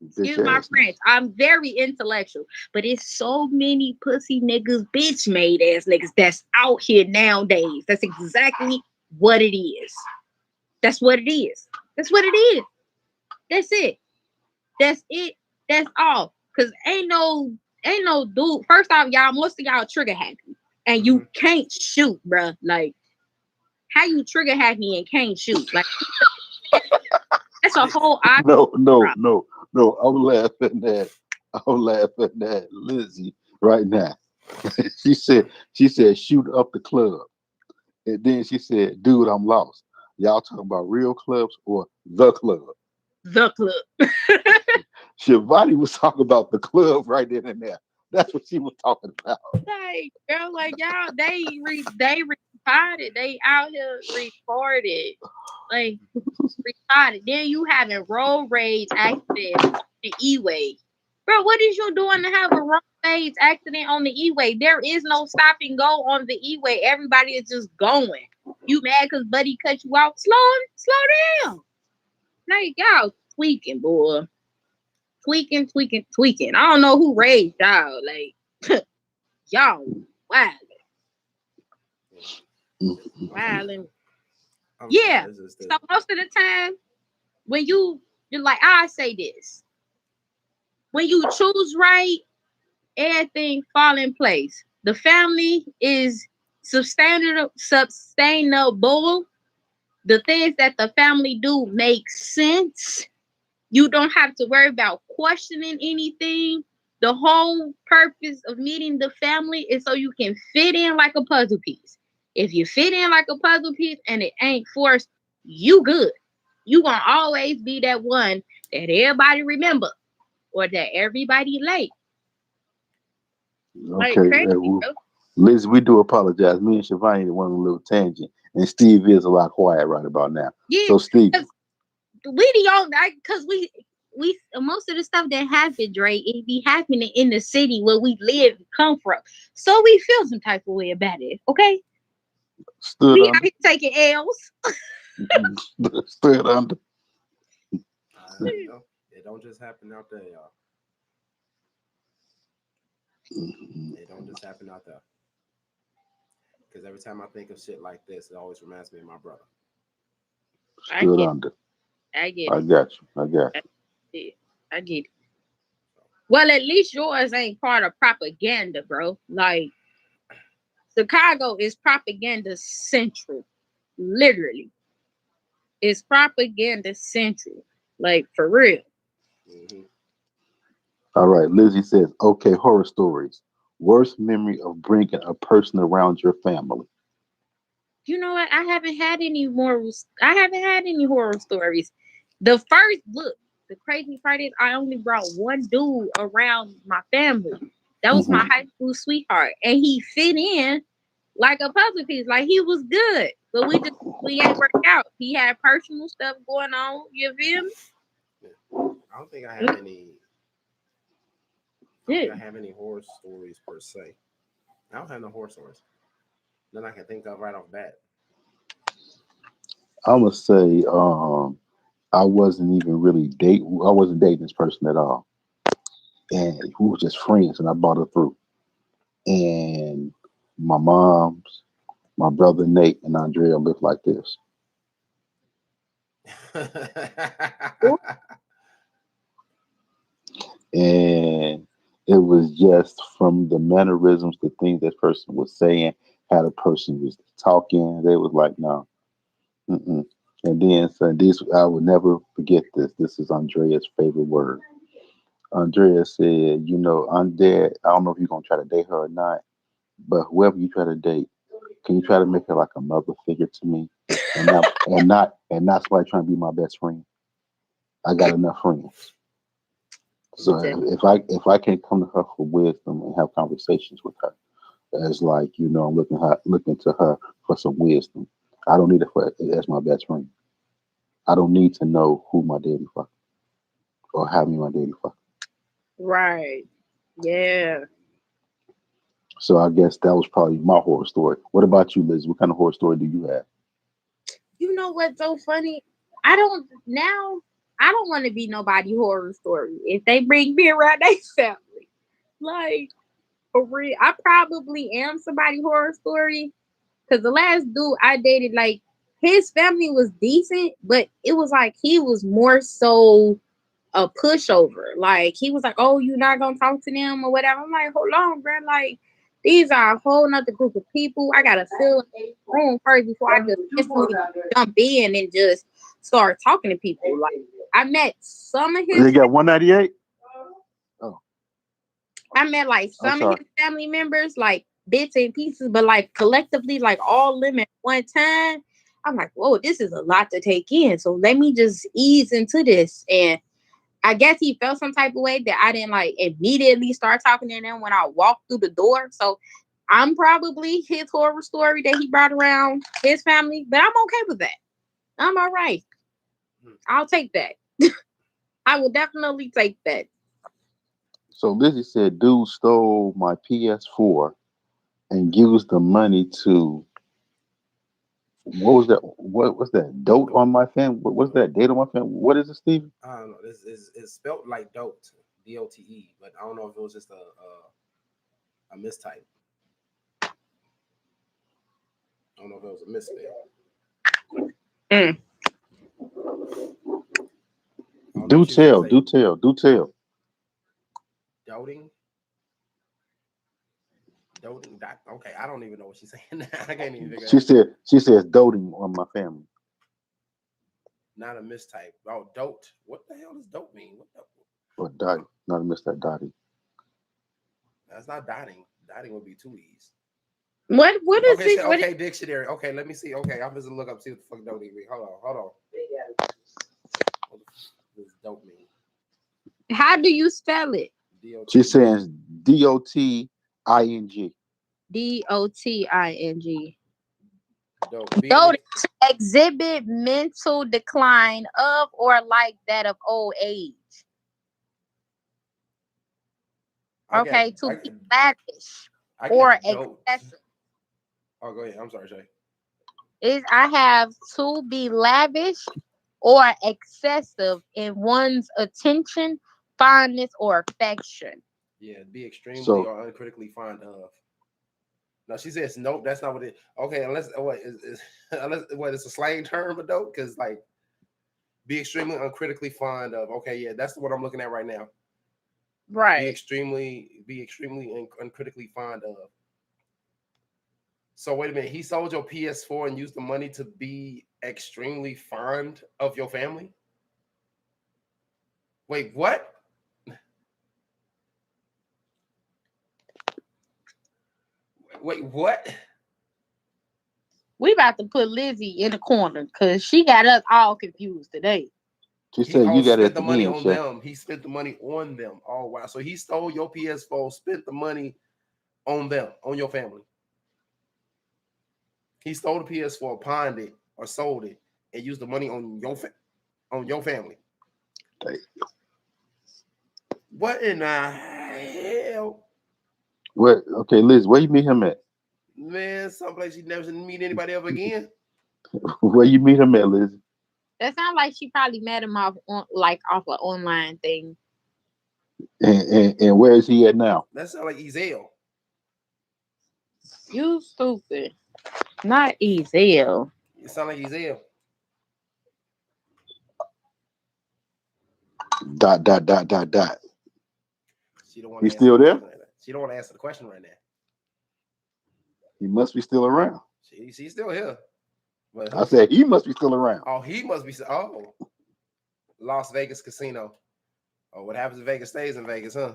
excuse my French, I'm very intellectual. But it's so many pussy niggas, bitch made ass niggas that's out here nowadays. That's exactly what it is. That's what it is. That's what it is. That's it. That's it. That's all. Because ain't no dude. First off, y'all, most of y'all trigger happy. And you can't shoot, bruh. Like, how you trigger happy and can't shoot? Like, that's a whole No. I'm laughing at Lizzie right now. she said shoot up the club. And then she said, dude, I'm lost. Y'all talking about real clubs or the club? The club. Shivani was talking about the club right then and there. That's what she was talking about. Like, girl, like, y'all, they retarded. They out here retarded. Like, retarded. Then you having road rage accidents on the E-way. Bro, what is you doing to have a road rage accident on the E-way? There is no stop and go on the E-way. Everybody is just going. You mad because buddy cut you off? Slow down. Like, y'all tweaking, boy. Tweaking. I don't know who raised y'all. Like, y'all wilding. Yeah. So most of the time, when you're like, I say this, when you choose right, everything fall in place. The family is sustainable. The things that the family do make sense. You don't have to worry about questioning anything. The whole purpose of meeting the family is so you can fit in like a puzzle piece. If you fit in like a puzzle piece and it ain't forced, you good. You gonna always be that one that everybody remember or that everybody like. Okay, crazy, Liz, we do apologize. Me and Shivani went on a little tangent, and Steve is a lot quiet right about now. Yeah, so Steve, we the only, because we most of the stuff that happened, Dre, it be happening in the city where we live and come from. So we feel some type of way about it, okay? We out here taking L's. Stood under. It don't just happen out there, y'all. It don't just happen out there. Because every time I think of shit like this, it always reminds me of my brother. Stood under. I get it. I got you. I get it. Well, at least yours ain't part of propaganda, bro. Like Chicago is propaganda central. Literally. It's propaganda central. Like for real. Hmm. All right, Lizzie says, okay, horror stories. Worst memory of bringing a person around your family. You know what? I haven't had any horror stories. The first look, the crazy part is I only brought one dude around my family. That was my Hmm. high school sweetheart. And he fit in like a puzzle piece. Like he was good. But we ain't worked out. He had personal stuff going on. You feel Yeah. I don't think I have any. I don't think I me? have any horror stories per se. I don't have no horror stories. None I can think of right off bat. I'm gonna say, I wasn't even really I wasn't dating this person at all, and we were just friends, and I brought her through. And my mom's, my brother Nate, and Andrea lived like this, Yeah. and it was just from the mannerisms, the things that person was saying, how the person was talking. They was like, no. Mm-mm. And then so this, I will never forget this. This is Andrea's favorite word. Andrea said, I'm dead. I don't know if you're gonna try to date her or not, but whoever you try to date, can you try to make her like a mother figure to me, and not somebody trying to be my best friend? I got enough friends. So if I can't come to her for wisdom and have conversations with her, as like I'm looking to her for some wisdom. I don't need her as my best friend. I don't need to know who my daddy fuck or how me my daddy fuck. Right. Yeah. So I guess that was probably my horror story. What about you, Liz? What kind of horror story do you have? You know what's so funny? I don't now. I don't want to be nobody horror story. If they bring me around their family, like for real, I probably am somebody horror story. Cause the last dude I dated, like his family was decent, but it was like he was more so a pushover. Like he was like, "Oh, you're not gonna talk to them or whatever." I'm like, "Hold on, bro. Like these are a whole nother group of people. I gotta fill the room first before I just instantly jump in and just start talking to people." Like I met some of They his, got 198. Oh, I met like I'm some of sorry. his family members, like bits and pieces, but like collectively, like all of them at one time. I'm like, whoa, this is a lot to take in. So let me just ease into this. And I guess he felt some type of way that I didn't like immediately start talking to them when I walked through the door. So I'm probably his horror story that he brought around his family, but I'm okay with that. I'm all right. I'll take that. I will definitely take that. So Lizzie said, dude stole my PS4 and used the money to what was that? What was that? Dote on my fan? What was that? Date on my fan? What is it, Steve? I don't know. This is it's spelled like dote, DOTE, but I don't know if it was just a mistype. I don't know if it was a misspell. Mm. I don't know if Do she was trying to tell, say do tell, do tell. doting, doting. Okay, I don't even know what she's saying. I can't even figure She that. said she says doting on my family. Not a mistype. Oh, dote. What the hell does dote mean? What the, Or Dottie. Not to miss that Dottie. that's not dotting. Dotting would be two e's. What is Okay, it? What is okay, dictionary. Okay, let me see. Okay, I'm just gonna look up see what the fuck doting mean. Hold on. What the fuck does dote mean? how do you spell it? D O She T E. says DOTING. DOTING. Dote. Being Notice exhibit mental decline of or like that of old age. I got Okay, to I be lavish I or got dote. excessive. Oh, go ahead. I'm sorry, Shay. Is I have to be lavish or excessive in one's attention, fondness, or affection. Yeah, be extremely So or uncritically fond of. No, she says nope. That's not what it. Okay, unless what is unless what it's a slang term, but dope because like be extremely uncritically fond of. Okay, yeah, that's what I'm looking at right now. Right. be extremely and critically fond of. So wait a minute, he sold your PS4 and used the money to be extremely fond of your family? Wait, what? Wait, what? We about to put Lizzie in the corner because she got us all confused today. She He said you got it spent at the the money end, on Chef. them. He spent the money on them. Oh wow! So he stole your PS4, spent the money on them, on your family. He stole the PS4, pawned it, or sold it, and used the money on your family. What in the hell, What? Okay, Liz, where you meet him at? man? Someplace you never meet anybody ever again. Where you meet him at, Liz? That sounds like she probably met him off on like off an online thing. And where is he at now? That sounds like Ezel. You stupid. Not Ezel. It sounds like Ezel. Dot dot dot dot dot. She don't want He to answer still the there? question right now. She don't want to answer the question right now. He must be still around. She's still here. But I said he must be still around. oh, he must be. Oh, Las Vegas casino. Oh, what happens in Vegas stays in Vegas, huh?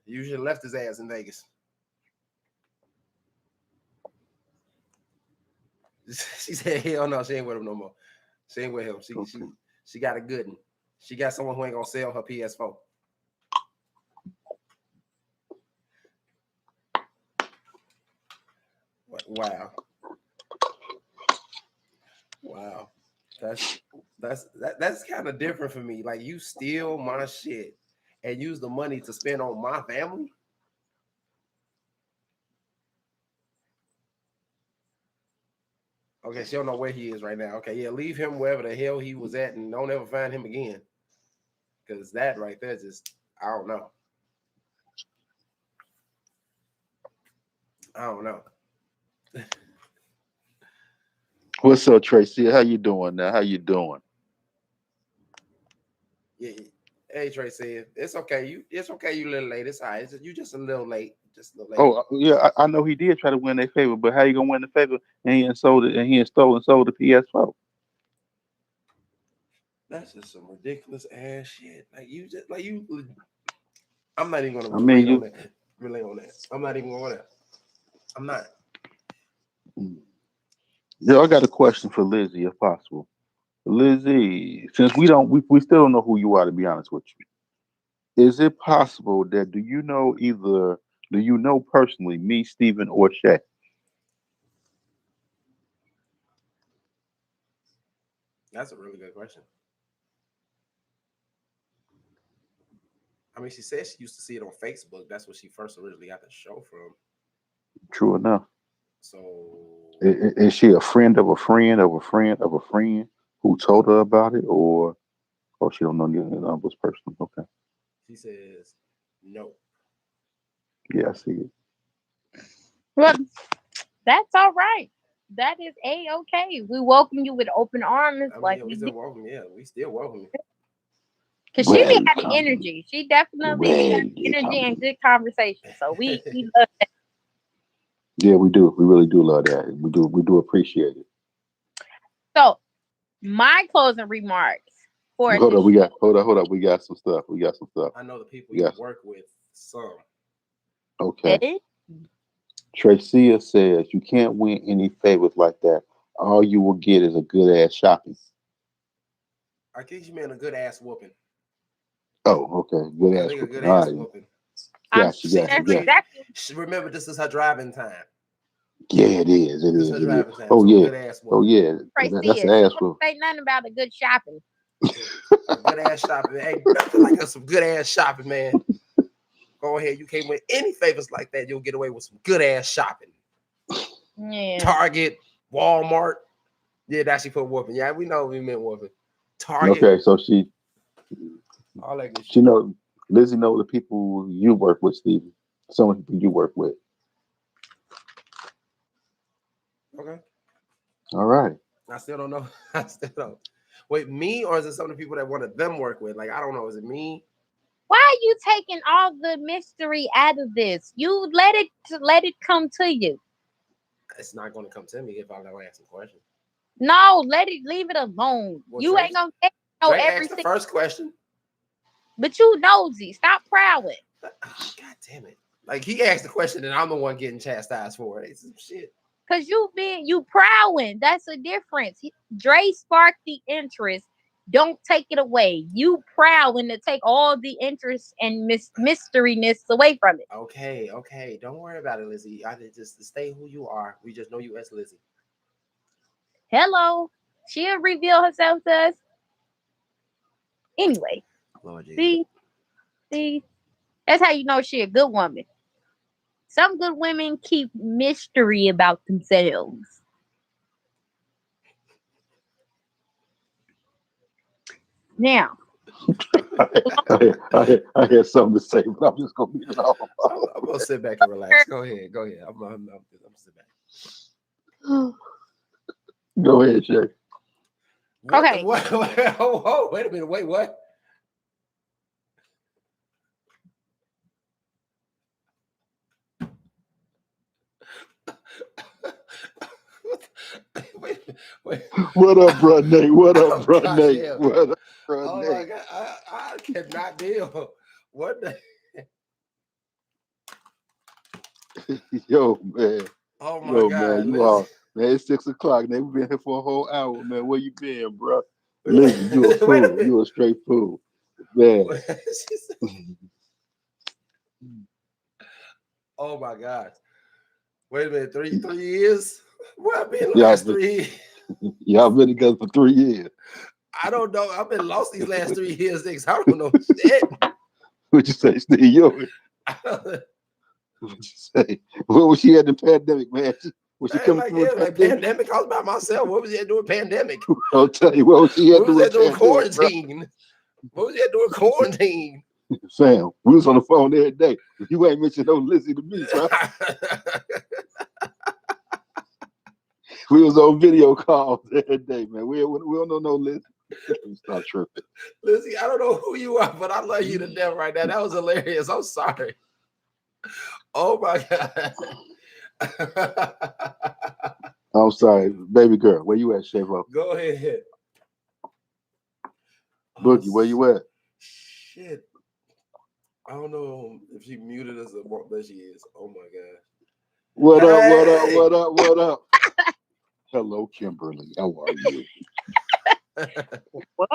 Usually left his ass in Vegas. She said, "Hell no, she ain't with him no more. She ain't with him. She got a good one. She got someone who ain't gonna sell her PS4." Wow, wow, that's kind of different for me. Like you steal my shit and use the money to spend on my family. Okay, she don't know where he is right now. Okay, yeah, leave him wherever the hell he was at and don't ever find him again. Because that right there just, I don't know. I don't know. What's up, Tracy? How you doing now? How you doing? Yeah. Hey Tracy, it's okay. It's okay. You a little late. It's all right. You just a little late. Just a little late. Oh yeah, I know he did try to win their favor, but how you gonna win the favor and he ain't sold it and he ain't sold the PS4? That's just some ridiculous ass shit. Like you just like you. I'm not even gonna I mean, relate on you. that. Relate on that. I'm not even going to. I'm not. Yeah, I got a question for Lizzie, if possible. Lizzie, since we still don't know who you are, to be honest with you, is it possible that do you know personally me, Stephen, or Shay? That's a really good question. I mean, she said she used to see it on Facebook. That's where she first originally got the show from. True enough. So Is she a friend of a friend of a friend of a friend who told her about it, or she don't know neither of those person? Okay, she says no. yeah, I see it. Well, that's all right. That is a-okay. We welcome you with open arms, I mean, like yeah, we we still did. welcome. Yeah, we still welcome you. Cause she be having Welcome, energy. She definitely be having energy and welcome. good conversation. So we love that. Yeah, we do. We really do love that. We do appreciate it. So my closing remarks for Hold the up, hold up. We got some stuff. We got some stuff. I know the people We you got work with. Some. okay. show. Tracia says you can't win any favors like that. All you will get is a good ass shopping. I think she meant a good ass whooping. Oh, okay. Good I ass think a good whooping. All ass right. whooping. I'm Gotcha, sure She, gotcha, that's she, gotcha. exactly. remember, this is her driving time. Yeah, it is. It This is is. her It is. driving time. Oh So a yeah. good ass Oh whooping. yeah. That's Tracia. the She ass won't whooping. say nothing about a good shopping. A good ass shopping. Hey, nothing like some good ass shopping, man. Go ahead. You can't win any favors like that. You'll get away with some good ass shopping. Yeah. Target, Walmart. Yeah, that she put whooping. Yeah, we know we meant whooping. Target, Okay, so all that good she shit. know Lizzie know the people you work with, Stevie. Some of the people you work with. Okay. All right. I still don't know. I still don't. Wait, me or is it some of the people that one of them work with? Like, I don't know. Is it me? Why are you taking all the mystery out of this? You let it come to you. It's not going to come to me if I don't ask some questions. No, leave it alone. Well, You ain't gonna know Drake asked the everything, first question. but you nosy. Stop prowling. God damn it! Like he asked the question, and I'm the one getting chastised for it. It's some shit. Cause you prowling. That's a difference. Dre sparked the interest. Don't take it away. You prowling to take all the interest and mysteryness away from it. Okay. Don't worry about it, Lizzie. I just stay who you are. We just know you as Lizzie. Hello. She'll reveal herself to us. Anyway, Lord Jesus. see, see, that's how you know she a good woman. Some good women keep mystery about themselves. Now, I had something to say, but I'm just gonna leave it alone. I'm gonna sit back and relax. Go ahead. I'm sit back. Go ahead, Shay. okay. Oh, wait a minute. Wait, what? wait. What up, bro Nate? What up, bro Gosh, Nate? yeah. What up, bro Oh Nate? my God, I cannot deal. What the? Yo, man. Oh my Yo, man. God, You Lizzie. are, man. It's 6 o'clock. Man, we've been here for a whole hour, man. Where you been, bro? Listen, you a Wait a fool. minute. You a straight fool, man. She said, oh my God. Wait a minute. 3 years? Where I been the y'all last been, 3 years? y'all been together for 3 years. I don't know. I've been lost these last 3 years, niggas. I don't know shit. What you say, Steve? Yo, what you say? What was she at the pandemic, man? Was she Man, coming like, through a yeah, like pandemic? pandemic. I was by myself. What was that doing pandemic? I'll tell you, what was she at What was doing that doing pandemic, bro? quarantine? What was that doing quarantine? Sam, we was on the phone every day. You ain't mentioned no Lizzie to me, bro. We was on video calls every day, man. We don't know no Lizzie. Stop tripping. Lizzie, I don't know who you are, but I love you to death right now. That was hilarious. I'm sorry. Oh my God. I'm sorry, baby girl. Where you at, Shavo? Go ahead. Oh, Boogie, where you at? shit. I don't know if she muted us or what, but she is. Oh my God. What up, what up, Hey! what up, what up? Hello, Kimberly. How are you? What?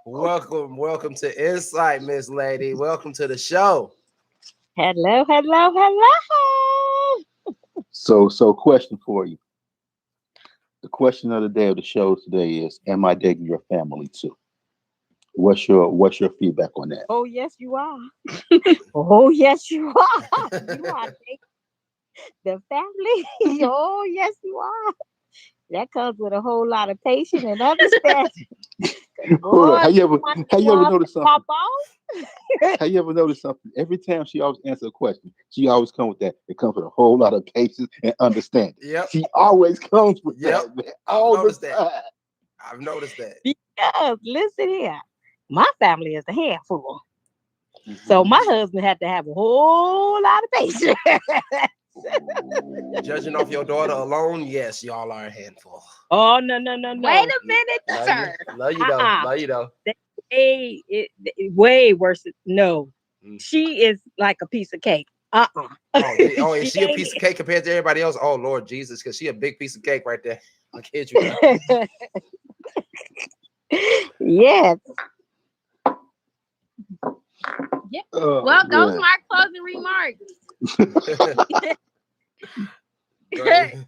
welcome to En-Syte, Miss Lady. Welcome to the show. Hello, hello, hello. So question for you. The question of the day of the show today is: am I dating your family too? What's your feedback on that? Oh yes, you are. Oh yes, you are. You are dating the family. Oh yes, you are. That comes with a whole lot of patience and understanding. Hold on. Boy, Have you ever noticed something? pop off. Have you ever noticed something? Every time she always answers a question, she always comes with that. It comes with a whole lot of patience and understanding. Yep. She always comes with Yep. that, man. I've All the noticed time. that. I've noticed that. Because listen here, my family is a handful. So my husband had to have a whole lot of patience. Judging off your daughter alone, yes, y'all are a handful. Oh no. Wait a minute, Love sir. you. Love you though. Love you though. Way worse. No, Mm. she is like a piece of cake. Oh, is She she a ain't piece of cake compared to everybody else? Oh Lord Jesus, because she a big piece of cake right there. I kid you not. Yes. Yeah. Oh, Well, those man. are my closing remarks. Go ahead.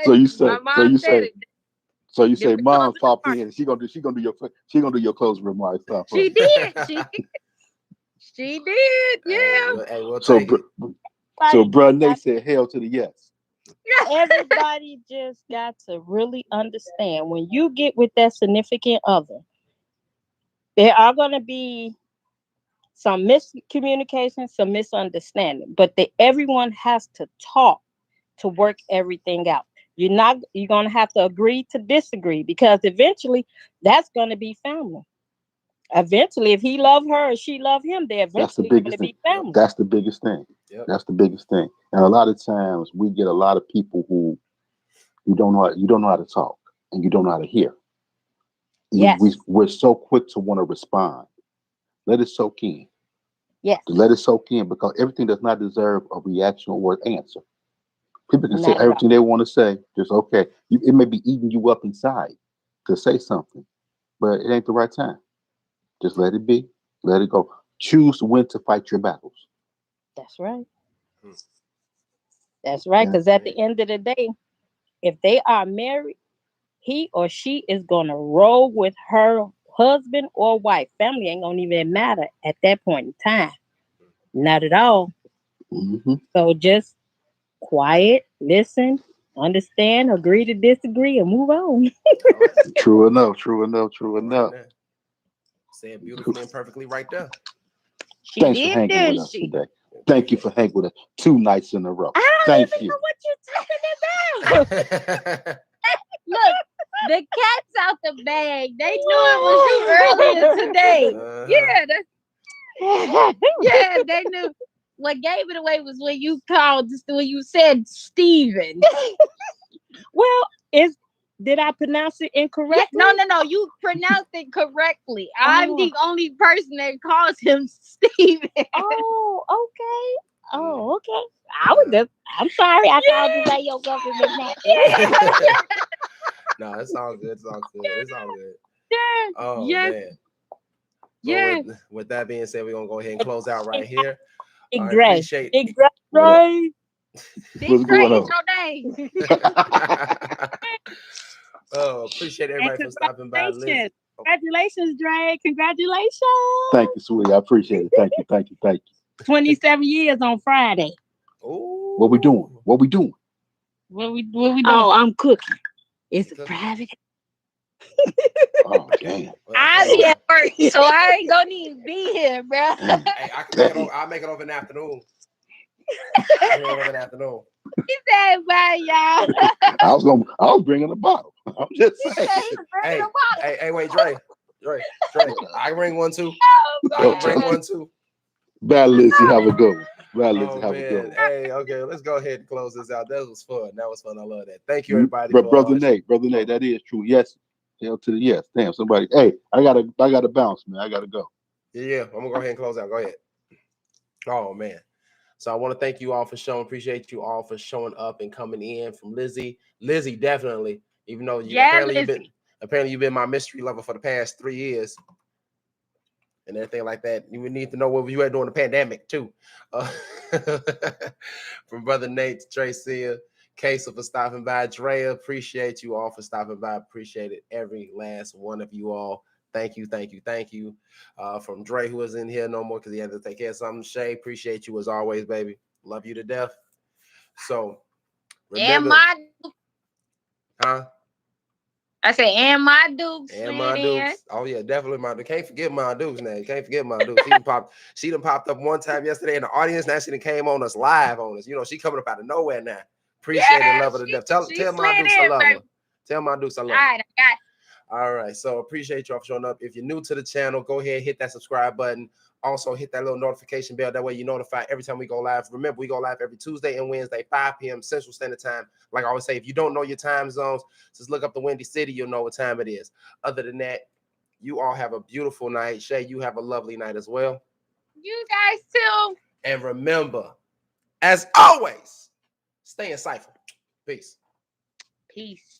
So you say, My mom said it. so you say, The mom, closing pop remarks. in. She gonna do your closing remarks. Stop She playing. did. She did. Yeah. Hey, we'll So, take it. so, bro, Nate said, hell to the yes. Everybody just got to really understand when you get with that significant other, there are going to be some miscommunication, some misunderstanding, but everyone has to talk to work everything out. You're gonna have to agree to disagree, because eventually that's gonna be family. Eventually, if he love her or she love him, they That's the eventually gonna biggest thing. be family. That's the biggest thing. Yep. That's the biggest thing. And a lot of times we get a lot of people who you don't know how to talk and you don't know how to hear. Yes. We're so quick to want to respond. Let it soak in. Yes. Let it soak in, because everything does not deserve a reaction or an answer. People can say Not at all. everything they want to say, just okay. It may be eating you up inside to say something, but it ain't the right time. Just let it be. Let it go. Choose when to fight your battles. That's right. Hmm. That's right. And Because at the end of the day, if they are married, he or she is gonna roll with her husband or wife. Family ain't gonna even matter at that point in time. Not at all. mhm. So just quiet, listen, understand, agree to disagree, and move on. All right. True enough. True enough. True All right enough. now. Said beautifully and perfectly right there. She Thanks for did, hanging with didn't us she? today. Thank you for hanging with us 2 nights in a row. I don't Thank even you. know what you're talking about. Look, the cat's out the bag. They knew it was you earlier today. Uh-huh. Yeah, yeah, they knew. What gave it away was when you called, when you said Steven. Well, did I pronounce it Yeah, incorrectly? no. You pronounced it correctly. I'm Oh, the only person that calls him Steven. oh, okay. Mm. Oh, okay. I was just. I'm sorry. I called you Yeah, by your government name. No, it's all good. It's all good. It's all good. yeah, Oh yes, man. But yes. with that being said, we're gonna go ahead and close out right here. I Big Dre. appreciate Big Dre. What up? Big What's Dre going is on? your name. oh, appreciate And everybody for stopping by. Liz. congratulations. Oh, Congratulations, Dre. Congratulations. Thank you, sweetie. I appreciate it. Thank you. Thank you. Thank you. 27 years on Friday. What we doing? ooh. What we doing? What we doing? Oh, I'm cooking. It's You a cooking? private. Oh, damn. Well, that's I what's be up. at work, so I ain't gonna even be here, bro. Damn. Hey, I can make it over. Damn. I'll make it over in the afternoon. I can make it over in the afternoon. He said, bye, y'all. I was bringing a bottle. I'm just He saying. said he was bringing Hey, a bottle. hey, wait, Dre. I can bring one too. I Yo, can Oh, bring child. man. one too. Bye, Lizzie. Have a good one. Bye, Lizzie. Oh Have a good man. one. Hey, okay, let's go ahead and close this out. That was fun. That was fun. I love that. Thank you everybody But for Brother Nate, oh, that is true. Yes. Hell to the yes. Damn, somebody. Hey, I gotta bounce, man. I gotta go. yeah. I'm gonna go ahead and close out. Go ahead. Oh man. So I want to thank you all for showing. Appreciate you all for showing up and coming in. From Lizzie. Lizzie, definitely. Even though you Yeah, Lizzie. apparently you've been my mystery lover for the past 3 years and everything like that. You would need to know what you had during the pandemic too. Uh, from Brother Nate to Tracy, Casey for stopping by. Drea, appreciate you all for stopping by. Appreciate it, every last one of you all. Thank you, thank you, thank you. From Dre, who was in here no more because he had to take care of something. Shay, appreciate you as always, baby. Love you to death. So And remember, my, huh? I said, and my Duke And slid my in. Dukes. Oh yeah, definitely my Duke. Can't forget my Dukes now. Can't forget my Dukes. She done popped up one time yesterday in the audience. Now she done came on us live on us. You know, she coming up out of nowhere now. Appreciate it, Yeah, love her to death. Tell she my slid Dukes I in, love her. baby. Tell my Dukes I All love her. right, I got All right. So appreciate y'all for showing up. If you're new to the channel, go ahead, hit that subscribe button. Also hit that little notification bell. That way you're notified every time we go live. Remember, we go live every Tuesday and Wednesday, 5 p.m. Central Standard Time. Like I always say, if you don't know your time zones, just look up the Windy City. You'll know what time it is. Other than that, you all have a beautiful night. Shay, you have a lovely night as well. you guys too. And remember, as always, stay insightful. Peace. Peace.